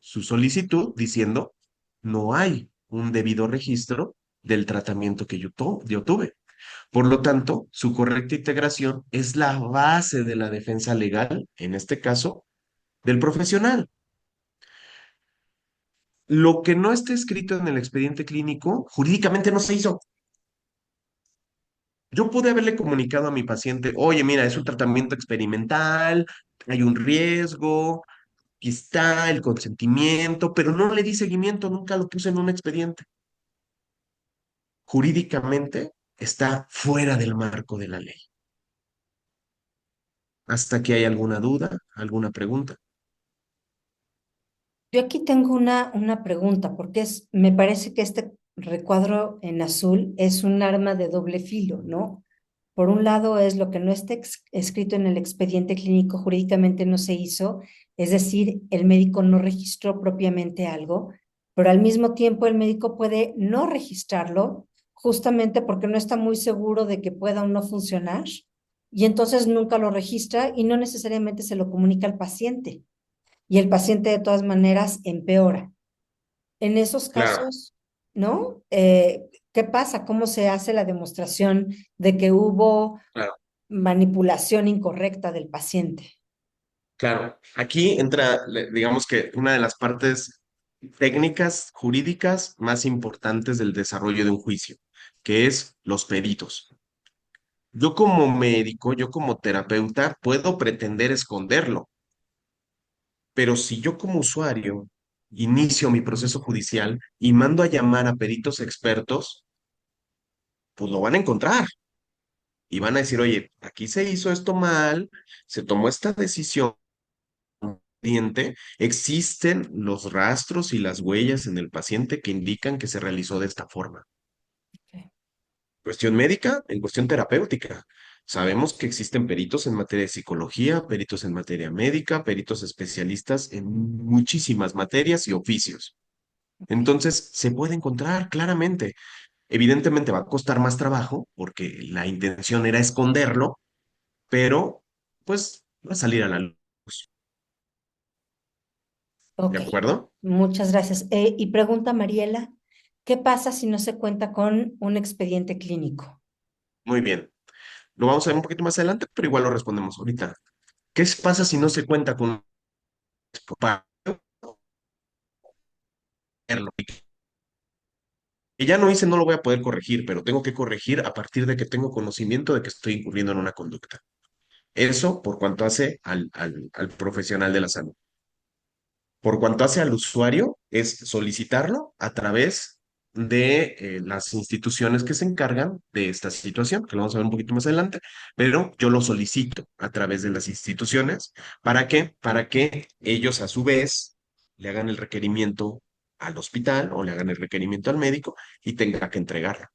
su solicitud diciendo, no hay un debido registro del tratamiento que yo tuve. Por lo tanto, su correcta integración es la base de la defensa legal, en este caso, del profesional. Lo que no esté escrito en el expediente clínico, jurídicamente no se hizo. Yo pude haberle comunicado a mi paciente, oye, mira, es un tratamiento experimental, hay un riesgo, aquí está el consentimiento, pero no le di seguimiento, nunca lo puse en un expediente. Jurídicamente está fuera del marco de la ley. ¿Hasta que hay alguna duda, alguna pregunta? Yo aquí tengo una pregunta, porque me parece que este recuadro en azul es un arma de doble filo, ¿no? Por un lado es lo que no está escrito en el expediente clínico, jurídicamente no se hizo, es decir, el médico no registró propiamente algo, pero al mismo tiempo el médico puede no registrarlo, justamente porque no está muy seguro de que pueda o no funcionar, y entonces nunca lo registra y no necesariamente se lo comunica al paciente, y el paciente de todas maneras empeora. En esos Claro, casos, ¿no? ¿Qué pasa? ¿Cómo se hace la demostración de que hubo claro, manipulación incorrecta del paciente? claro. Aquí entra, digamos que una de las partes técnicas jurídicas más importantes del desarrollo de un juicio, que es los peritos. Yo como médico, yo como terapeuta, puedo pretender esconderlo, Pero si yo como usuario inicio mi proceso judicial y mando a llamar a peritos expertos, pues lo van a encontrar y van a decir, oye, aquí se hizo esto mal, se tomó esta decisión paciente, existen los rastros y las huellas en el paciente que indican que se realizó de esta forma. Ok. Cuestión médica, en cuestión terapéutica. Sabemos que existen peritos en materia de psicología, peritos en materia médica, peritos especialistas en muchísimas materias y oficios. Entonces, se puede encontrar claramente. Evidentemente va a costar más trabajo porque la intención era esconderlo, pero pues va a salir a la luz. ¿De Ok, acuerdo? muchas gracias. Y pregunta Mariela, ¿qué pasa si no se cuenta con un expediente clínico? Muy bien. Lo vamos a ver un poquito más adelante, pero igual lo respondemos ahorita. ¿Qué pasa si no se cuenta con para verlo? Que ya no hice, no lo voy a poder corregir, pero tengo que corregir a partir de que tengo conocimiento de que estoy incurriendo en una conducta. Eso por cuanto hace al profesional de la salud. Por cuanto hace al usuario, es solicitarlo a través de las instituciones que se encargan de esta situación, que lo vamos a ver un poquito más adelante, pero yo lo solicito a través de las instituciones. ¿Para qué? Para que ellos a su vez le hagan el requerimiento al hospital o le hagan el requerimiento al médico y tenga que entregarlo.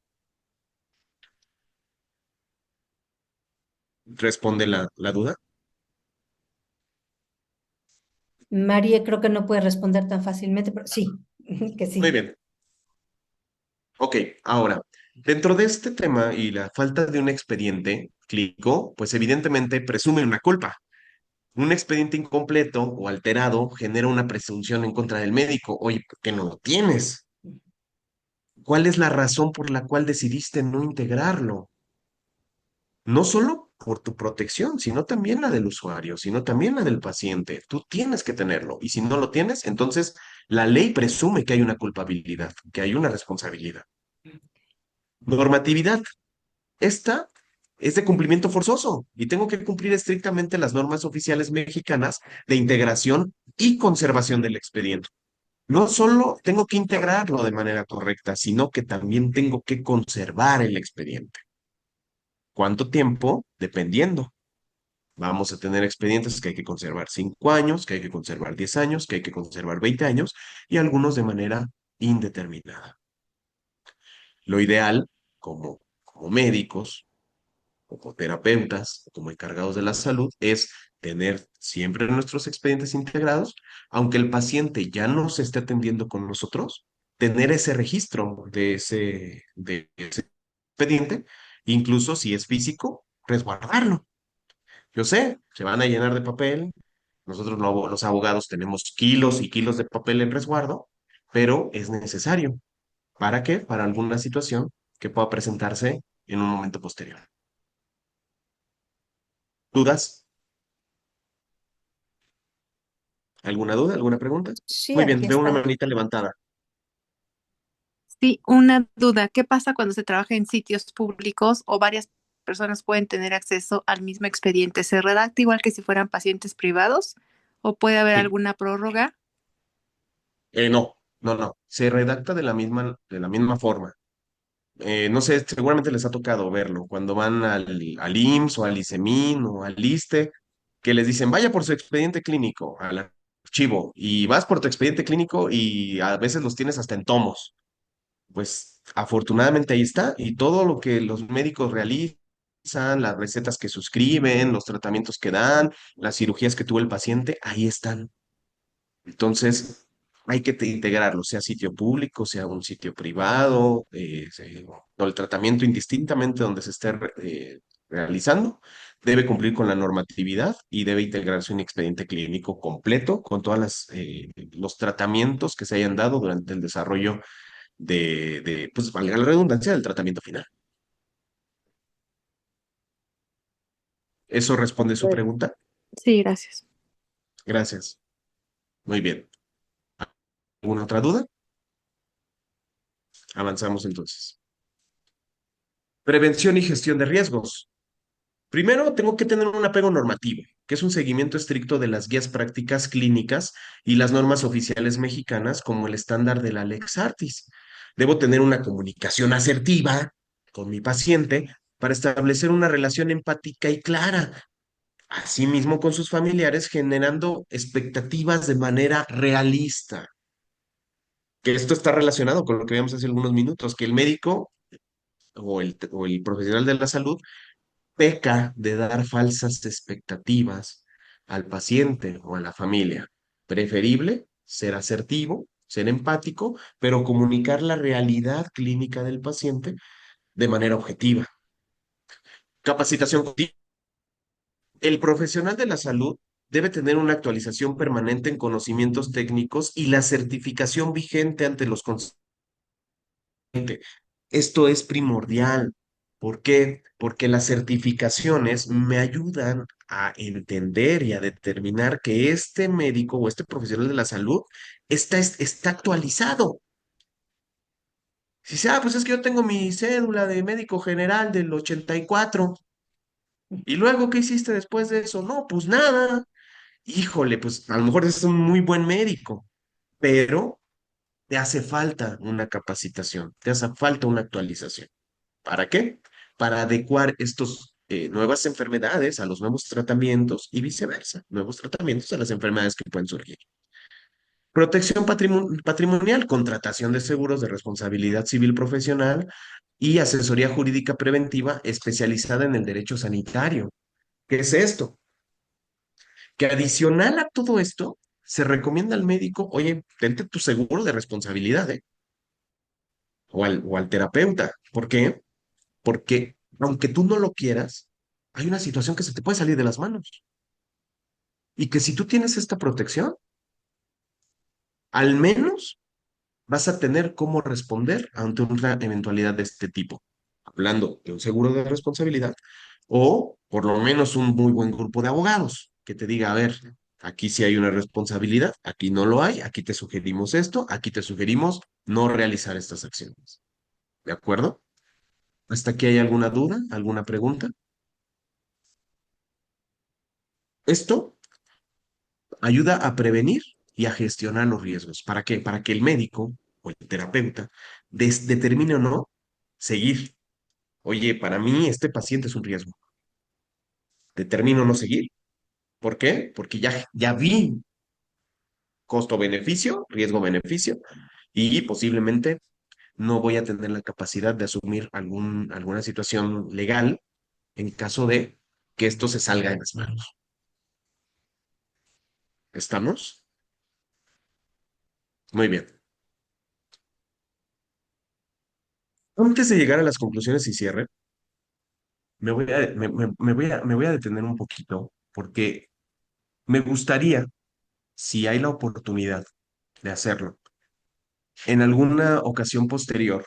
¿Responde la duda? María creo que no puede responder tan fácilmente, pero sí, que Muy sí. bien. Ok, ahora, dentro de este tema y la falta de un expediente clínico, pues evidentemente presume una culpa. Un expediente incompleto o alterado genera una presunción en contra del médico. Oye, ¿por qué no lo tienes? ¿Cuál es la razón por la cual decidiste no integrarlo? No solo por tu protección, sino también la del usuario, sino también la del paciente. Tú tienes que tenerlo. Y si no lo tienes, entonces la ley presume que hay una culpabilidad, que hay una responsabilidad. Normatividad. Esta es de cumplimiento forzoso y tengo que cumplir estrictamente las normas oficiales mexicanas de integración y conservación del expediente. No solo tengo que integrarlo de manera correcta, sino que también tengo que conservar el expediente. ¿Cuánto tiempo? Dependiendo. Vamos a tener expedientes que hay que conservar 5 años, que hay que conservar 10 años, que hay que conservar 20 años y algunos de manera indeterminada. Lo ideal, como médicos, como terapeutas, como encargados de la salud, es tener siempre nuestros expedientes integrados, aunque el paciente ya no se esté atendiendo con nosotros, tener ese registro de ese expediente, incluso si es físico, resguardarlo. Yo sé, se van a llenar de papel, nosotros los abogados tenemos kilos y kilos de papel en resguardo, pero es necesario. ¿Para qué? Para alguna situación que pueda presentarse en un momento posterior. ¿Dudas? ¿Alguna duda? ¿Alguna pregunta? Sí, Muy bien, aquí veo una está. manita levantada. Sí, una duda. ¿Qué pasa cuando se trabaja en sitios públicos o varias personas pueden tener acceso al mismo expediente? ¿Se redacta igual que si fueran pacientes privados o puede haber Sí. alguna prórroga? No, no, no. Se redacta de la misma forma. No sé, seguramente les ha tocado verlo cuando van al IMSS o al ICEMIN o al ISSSTE, que les dicen, vaya por su expediente clínico al archivo y vas por tu expediente clínico y a veces los tienes hasta en tomos. Pues afortunadamente ahí está y todo lo que los médicos realizan, las recetas que suscriben, los tratamientos que dan, las cirugías que tuvo el paciente, ahí están. Entonces, hay que integrarlo, sea sitio público, sea un sitio privado, o el tratamiento indistintamente donde se esté realizando, debe cumplir con la normatividad y debe integrarse un expediente clínico completo con todos los tratamientos que se hayan dado durante el desarrollo pues valga la redundancia, del tratamiento final. ¿Eso responde su pregunta? Sí, gracias. Gracias. Muy bien. ¿Alguna otra duda? Avanzamos entonces. Prevención y gestión de riesgos. Primero, tengo que tener un apego normativo. que es un seguimiento estricto de las guías prácticas clínicas y las normas oficiales mexicanas como el estándar de la Lex Artis. Debo tener una comunicación asertiva con mi paciente para establecer una relación empática y clara, asimismo con sus familiares, generando expectativas de manera realista. Que esto está relacionado con lo que veíamos hace algunos minutos, que el médico o el profesional de la salud peca de dar falsas expectativas al paciente o a la familia. Preferible ser asertivo, ser empático, pero comunicar la realidad clínica del paciente de manera objetiva. Capacitación continua. El profesional de la salud debe tener una actualización permanente en conocimientos técnicos y la certificación vigente ante los Esto es primordial. ¿Por qué? Porque las certificaciones me ayudan a entender y a determinar que este médico o este profesional de la salud está actualizado. Si dice, pues es que yo tengo mi cédula de médico general del 84. ¿Y luego qué hiciste después de eso? No, pues nada. Híjole, pues a lo mejor es un muy buen médico, pero te hace falta una capacitación, te hace falta una actualización. ¿Para qué? Para adecuar estos nuevas enfermedades a los nuevos tratamientos y viceversa, nuevos tratamientos a las enfermedades que pueden surgir. Protección patrimonial, contratación de seguros de responsabilidad civil profesional y asesoría jurídica preventiva especializada en el derecho sanitario. ¿Qué es esto? Que adicional a todo esto, se recomienda al médico, oye, tente tu seguro de responsabilidad, ¿eh? O al terapeuta. ¿Por qué? Porque aunque tú no lo quieras, hay una situación que se te puede salir de las manos. Y que si tú tienes esta protección, al menos vas a tener cómo responder ante una eventualidad de este tipo. Hablando de un seguro de responsabilidad o por lo menos un muy buen grupo de abogados que te diga, a ver, aquí sí hay una responsabilidad, aquí no lo hay, aquí te sugerimos esto, aquí te sugerimos no realizar estas acciones. ¿De acuerdo? ¿Hasta aquí hay alguna duda, alguna pregunta? Esto ayuda a prevenir y a gestionar los riesgos. ¿Para qué? Para que el médico o el terapeuta determine o no seguir. Oye, para mí este paciente es un riesgo. Determino no seguir. ¿Por qué? Porque ya vi costo-beneficio, riesgo-beneficio, y posiblemente no voy a tener la capacidad de asumir alguna situación legal en caso de que esto se salga de las manos. ¿Estamos? Muy bien. Antes de llegar a las conclusiones y cierre, me voy a detener un poquito porque me gustaría, si hay la oportunidad de hacerlo, en alguna ocasión posterior,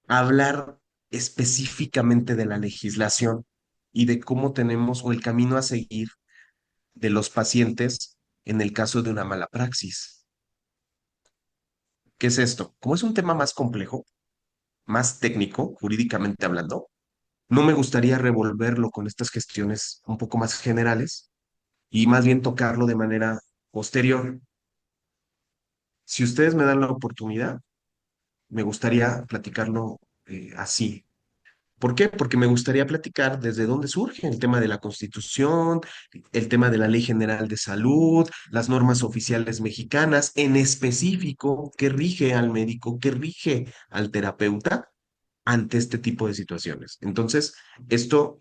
hablar específicamente de la legislación y de cómo tenemos o el camino a seguir de los pacientes en el caso de una mala praxis. ¿Qué es esto? Como es un tema más complejo, más técnico, jurídicamente hablando, no me gustaría revolverlo con estas gestiones un poco más generales y más bien tocarlo de manera posterior. Si ustedes me dan la oportunidad, me gustaría platicarlo así. ¿Por qué? Porque me gustaría platicar desde dónde surge el tema de la Constitución, el tema de la Ley General de Salud, las normas oficiales mexicanas, en específico, qué rige al médico, qué rige al terapeuta ante este tipo de situaciones. Entonces, esto,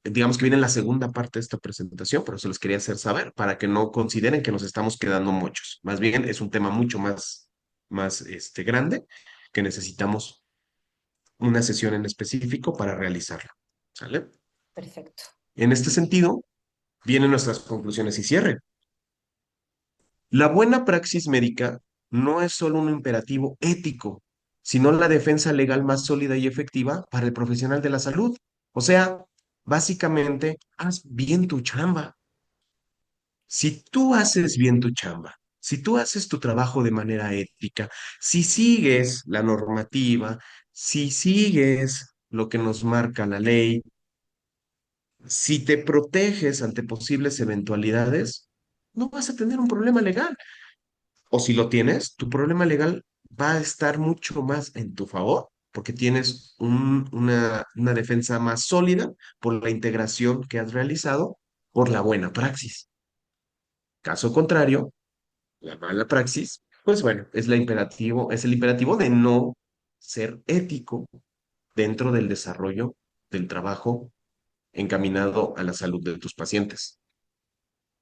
digamos que viene en la segunda parte de esta presentación, pero se los quería hacer saber para que no consideren que nos estamos quedando muchos. Más bien, es un tema mucho más grande que necesitamos una sesión en específico para realizarlo. ¿Sale? Perfecto. En este sentido, vienen nuestras conclusiones y cierre. La buena praxis médica no es solo un imperativo ético, sino la defensa legal más sólida y efectiva para el profesional de la salud. O sea, básicamente, haz bien tu chamba. Si tú haces bien tu chamba, si tú haces tu trabajo de manera ética, si sigues la normativa, si sigues lo que nos marca la ley, Si te proteges ante posibles eventualidades, no vas a tener un problema legal. O si lo tienes, tu problema legal va a estar mucho más en tu favor porque tienes una defensa más sólida por la integración que has realizado por la buena praxis. Caso contrario, la mala praxis, pues bueno, es el imperativo de no ser ético dentro del desarrollo del trabajo encaminado a la salud de tus pacientes.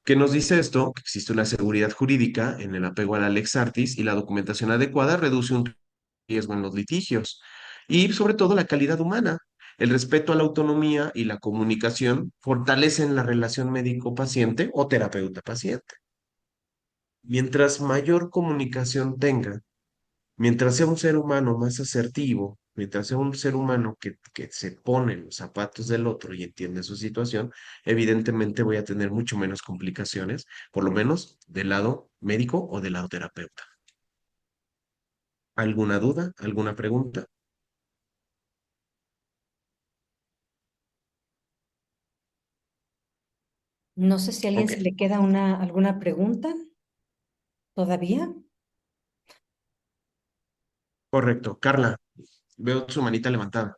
¿Qué nos dice esto? Que existe una seguridad jurídica en el apego a la lex artis y la documentación adecuada reduce un riesgo en los litigios. Y sobre todo la calidad humana. El respeto a la autonomía y la comunicación fortalecen la relación médico-paciente o terapeuta-paciente. Mientras mayor comunicación tenga, mientras sea un ser humano más asertivo, mientras sea un ser humano que se pone en los zapatos del otro y entiende su situación, evidentemente voy a tener mucho menos complicaciones, por lo menos del lado médico o del lado terapeuta. ¿Alguna duda? ¿Alguna pregunta? No sé si a alguien Ok, se le queda alguna pregunta todavía. correcto. Carla, veo su manita levantada.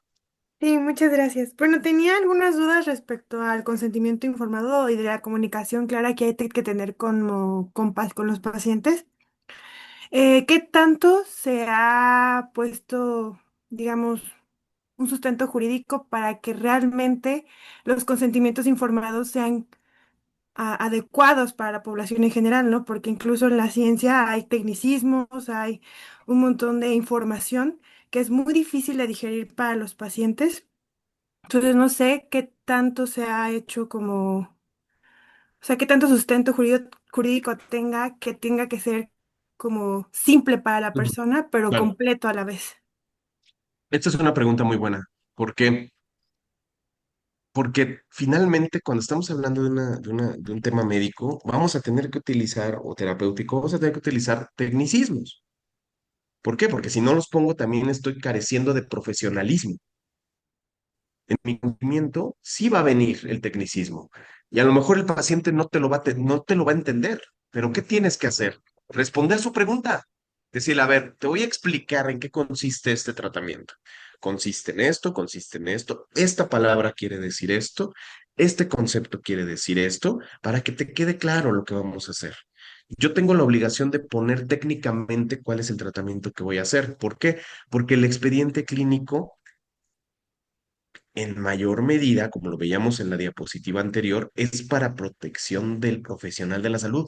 Sí, muchas gracias. Bueno, tenía algunas dudas respecto al consentimiento informado y de la comunicación clara que hay que tener con los pacientes. ¿Qué tanto se ha puesto, digamos, un sustento jurídico para que realmente los consentimientos informados sean adecuados para la población en general, ¿no? Porque incluso en la ciencia hay tecnicismos, hay un montón de información que es muy difícil de digerir para los pacientes. Entonces no sé qué tanto se ha hecho como, o sea, qué tanto sustento jurídico tenga que ser como simple para la Ujú. persona, pero Claro, completo a la vez. esta es una pregunta muy buena. ¿Por qué? Porque finalmente cuando estamos hablando de un tema médico, vamos a tener que utilizar, o terapéutico, vamos a tener que utilizar tecnicismos. ¿Por qué? Porque si no los pongo también estoy careciendo de profesionalismo. En mi conocimiento sí va a venir el tecnicismo. Y a lo mejor el paciente no te lo va a entender. Pero ¿qué tienes que hacer? Responder su pregunta. Decirle, a ver, te voy a explicar en qué consiste este tratamiento. Consiste en esto, esta palabra quiere decir esto, este concepto quiere decir esto, para que te quede claro lo que vamos a hacer. Yo tengo la obligación de poner técnicamente cuál es el tratamiento que voy a hacer. ¿Por qué? Porque el expediente clínico en mayor medida, como lo veíamos en la diapositiva anterior, es para protección del profesional de la salud.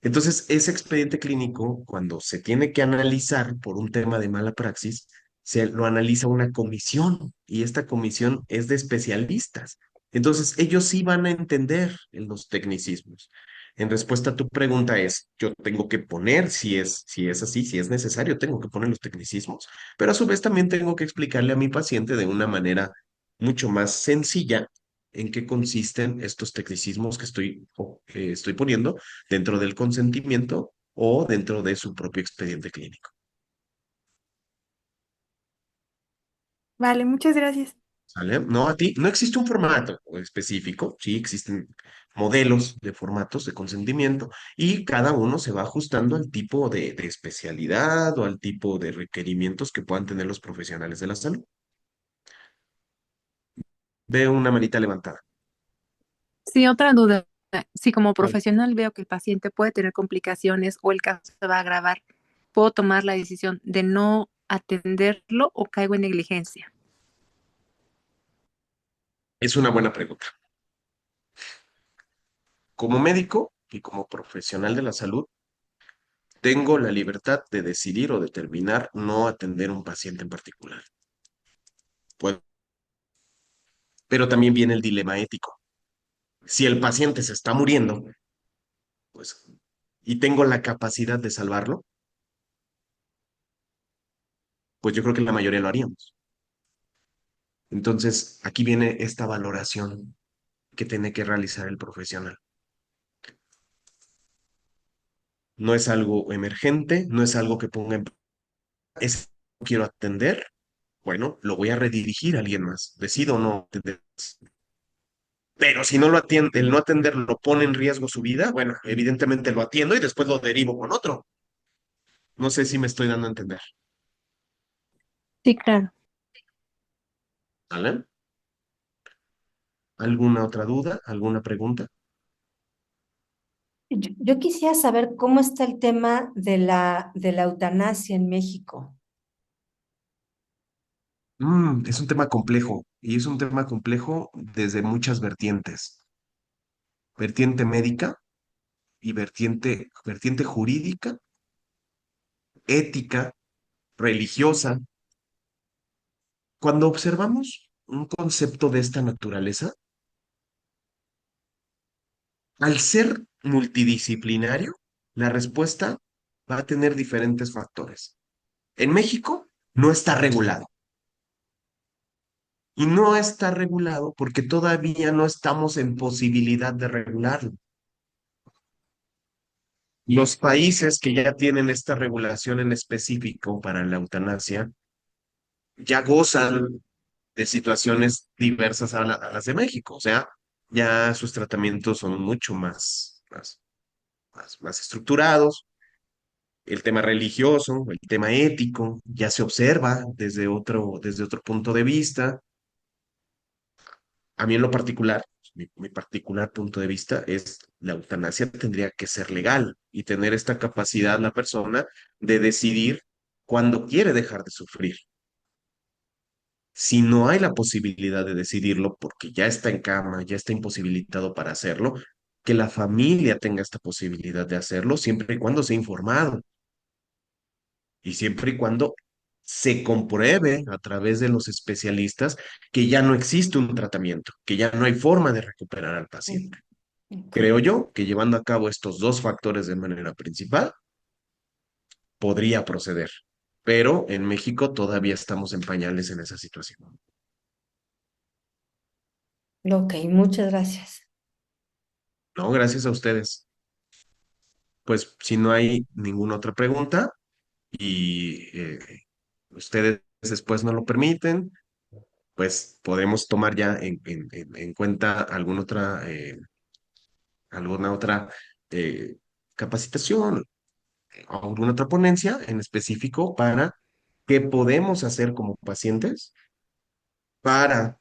Entonces, ese expediente clínico, cuando se tiene que analizar por un tema de mala praxis, se lo analiza una comisión y esta comisión es de especialistas. Entonces, ellos sí van a entender en los tecnicismos. En respuesta a tu pregunta es, yo tengo que poner, si es así, si es necesario, tengo que poner los tecnicismos, pero a su vez también tengo que explicarle a mi paciente de una manera mucho más sencilla en qué consisten estos tecnicismos que estoy poniendo dentro del consentimiento o dentro de su propio expediente clínico. Vale, muchas gracias. ¿Sale? No, a ti, no existe un formato específico, sí existen modelos de formatos de consentimiento y cada uno se va ajustando al tipo de especialidad o al tipo de requerimientos que puedan tener los profesionales de la salud. Veo una manita levantada. Sí, otra duda. Si como ¿Cuál? profesional veo que el paciente puede tener complicaciones o el caso se va a agravar, ¿puedo tomar la decisión de no atenderlo o caigo en negligencia? Es una buena pregunta. Como médico y como profesional de la salud, tengo la libertad de decidir o determinar no atender a un paciente en particular. Puedo- pero también viene el dilema ético. Si el paciente se está muriendo, pues, y tengo la capacidad de salvarlo, pues yo creo que la mayoría lo haríamos. Entonces, aquí viene esta valoración que tiene que realizar el profesional. No es algo emergente, no es algo que ponga en... Es, quiero atender, bueno, lo voy a redirigir a alguien más. Decido no atender. Pero si no lo atiende, el no atenderlo pone en riesgo su vida, bueno, evidentemente lo atiendo y después lo derivo con otro. No sé si me estoy dando a entender. Sí, claro. ¿Vale? ¿Alguna otra duda? ¿Alguna pregunta? Yo quisiera saber cómo está el tema de la eutanasia en México. Es un tema complejo y es un tema complejo desde muchas vertientes. Vertiente médica y vertiente jurídica, ética, religiosa. Cuando observamos un concepto de esta naturaleza, al ser multidisciplinario, la respuesta va a tener diferentes factores. En México no está regulado. Y no está regulado porque todavía no estamos en posibilidad de regularlo. Los países que ya tienen esta regulación en específico para la eutanasia ya gozan de situaciones diversas a las de México. O sea, ya sus tratamientos son mucho más estructurados. El tema religioso, el tema ético, ya se observa desde otro punto de vista. A mí en lo particular, mi particular punto de vista es la eutanasia tendría que ser legal y tener esta capacidad la persona de decidir cuándo quiere dejar de sufrir. Si no hay la posibilidad de decidirlo porque ya está en cama, ya está imposibilitado para hacerlo, que la familia tenga esta posibilidad de hacerlo siempre y cuando sea informado y siempre y cuando se compruebe a través de los especialistas que ya no existe un tratamiento, que ya no hay forma de recuperar al paciente. Ok. Creo yo que llevando a cabo estos dos factores de manera principal, podría proceder. Pero en México todavía estamos en pañales en esa situación. Ok, muchas gracias. No, gracias a ustedes. Pues si no hay ninguna otra pregunta y ustedes después no lo permiten, pues podemos tomar ya en cuenta alguna otra eh, capacitación o alguna otra ponencia en específico para qué podemos hacer como pacientes para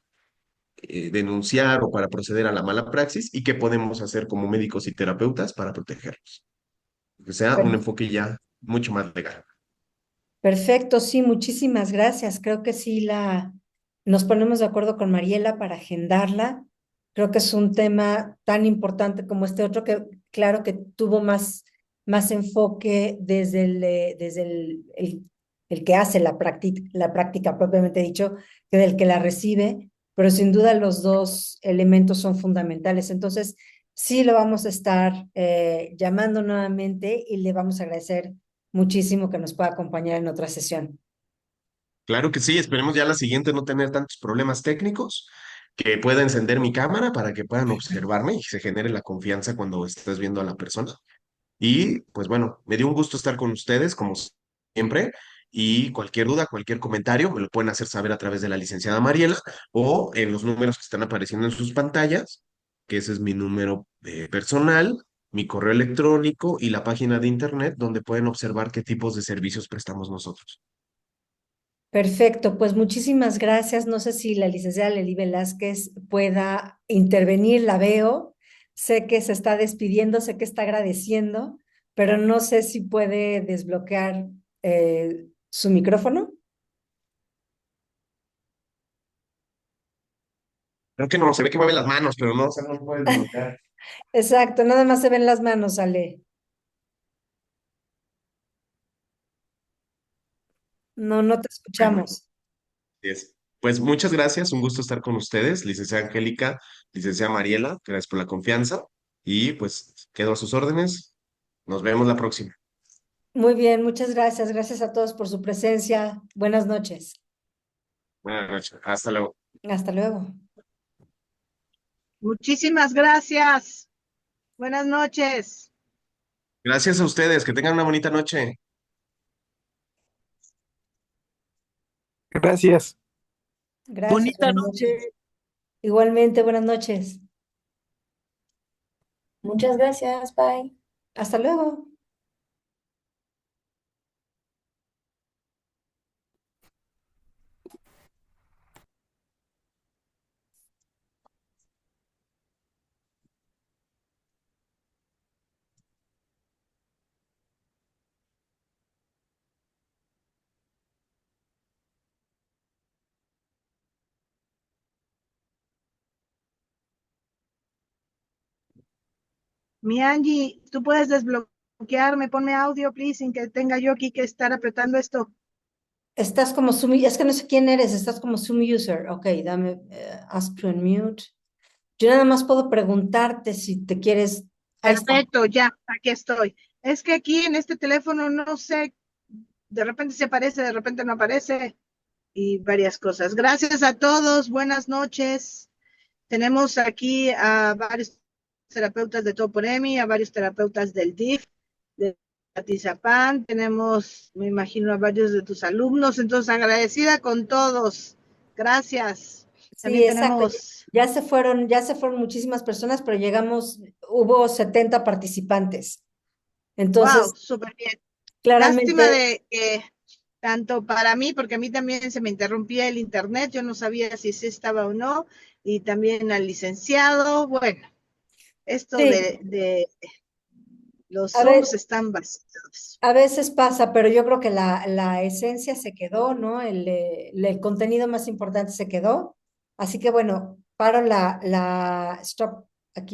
denunciar o para proceder a la mala praxis y qué podemos hacer como médicos y terapeutas para protegerlos. Que sea un enfoque ya mucho más legal. Perfecto, sí, muchísimas gracias. Creo que sí nos ponemos de acuerdo con Mariela para agendarla. Creo que es un tema tan importante como este otro que, claro, que tuvo más enfoque desde el que hace la práctica propiamente dicho, que del que la recibe, pero sin duda los dos elementos son fundamentales. Entonces, sí lo vamos a estar llamando nuevamente y le vamos a agradecer muchísimo que nos pueda acompañar en otra sesión. Claro que sí, esperemos ya la siguiente no tener tantos problemas técnicos, que pueda encender mi cámara para que puedan observarme y se genere la confianza cuando estés viendo a la persona. Y pues bueno, me dio un gusto estar con ustedes, como siempre, y cualquier duda, cualquier comentario, me lo pueden hacer saber a través de la licenciada Mariela o en los números que están apareciendo en sus pantallas, que ese es mi número personal, mi correo electrónico y la página de internet donde pueden observar qué tipos de servicios prestamos nosotros. Perfecto, pues muchísimas gracias. No sé si la licenciada Lely Velázquez pueda intervenir, la veo. Sé que se está despidiendo, sé que está agradeciendo, pero no sé si puede desbloquear su micrófono. Creo que no, se ve que mueve las manos, pero no, o sea, no puede desbloquear. Exacto, nada más se ven las manos, Ale. No, no te Bueno, escuchamos. así es. Pues muchas gracias, un gusto estar con ustedes, licenciada Angélica, licenciada Mariela, gracias por la confianza y pues quedo a sus órdenes. Nos vemos la próxima. Muy bien, muchas gracias. Gracias a todos por su presencia. Buenas noches. Buenas noches, hasta luego. Hasta luego. Muchísimas gracias. Buenas noches. Gracias a ustedes, que tengan una bonita noche. Gracias. Gracias, Bonita buenas noche. noches. Igualmente, buenas noches. Muchas gracias, bye. Hasta luego. Mi Angie, tú puedes desbloquearme, ponme audio, please, sin que tenga yo aquí que estar apretando esto. Estás como Zoom, es que no sé quién eres, estás como Zoom user. Ok, dame, ask to unmute. Yo nada más puedo preguntarte si te quieres. Ahí está. Perfecto, ya, aquí estoy. Es que aquí en este teléfono no sé, de repente se aparece, de repente no aparece y varias cosas. Gracias a todos, buenas noches. Tenemos aquí a varios terapeutas de Toporemi, a varios terapeutas del DIF, de Atizapán. Tenemos, me imagino, a varios de tus alumnos. Entonces, agradecida con todos. Gracias. Sí, También exacto. tenemos, Ya se fueron muchísimas personas, pero llegamos, hubo 70 participantes. wow, Entonces, súper bien. Lástima claramente, de que tanto para mí, porque a mí también se me interrumpía el internet, yo no sabía si sí estaba o no, y también al licenciado. Bueno, esto sí, de los a ver, Zooms están vaciados. a veces pasa, pero yo creo que la esencia se quedó, ¿no? El contenido más importante se quedó. Así que bueno, paro la stop aquí.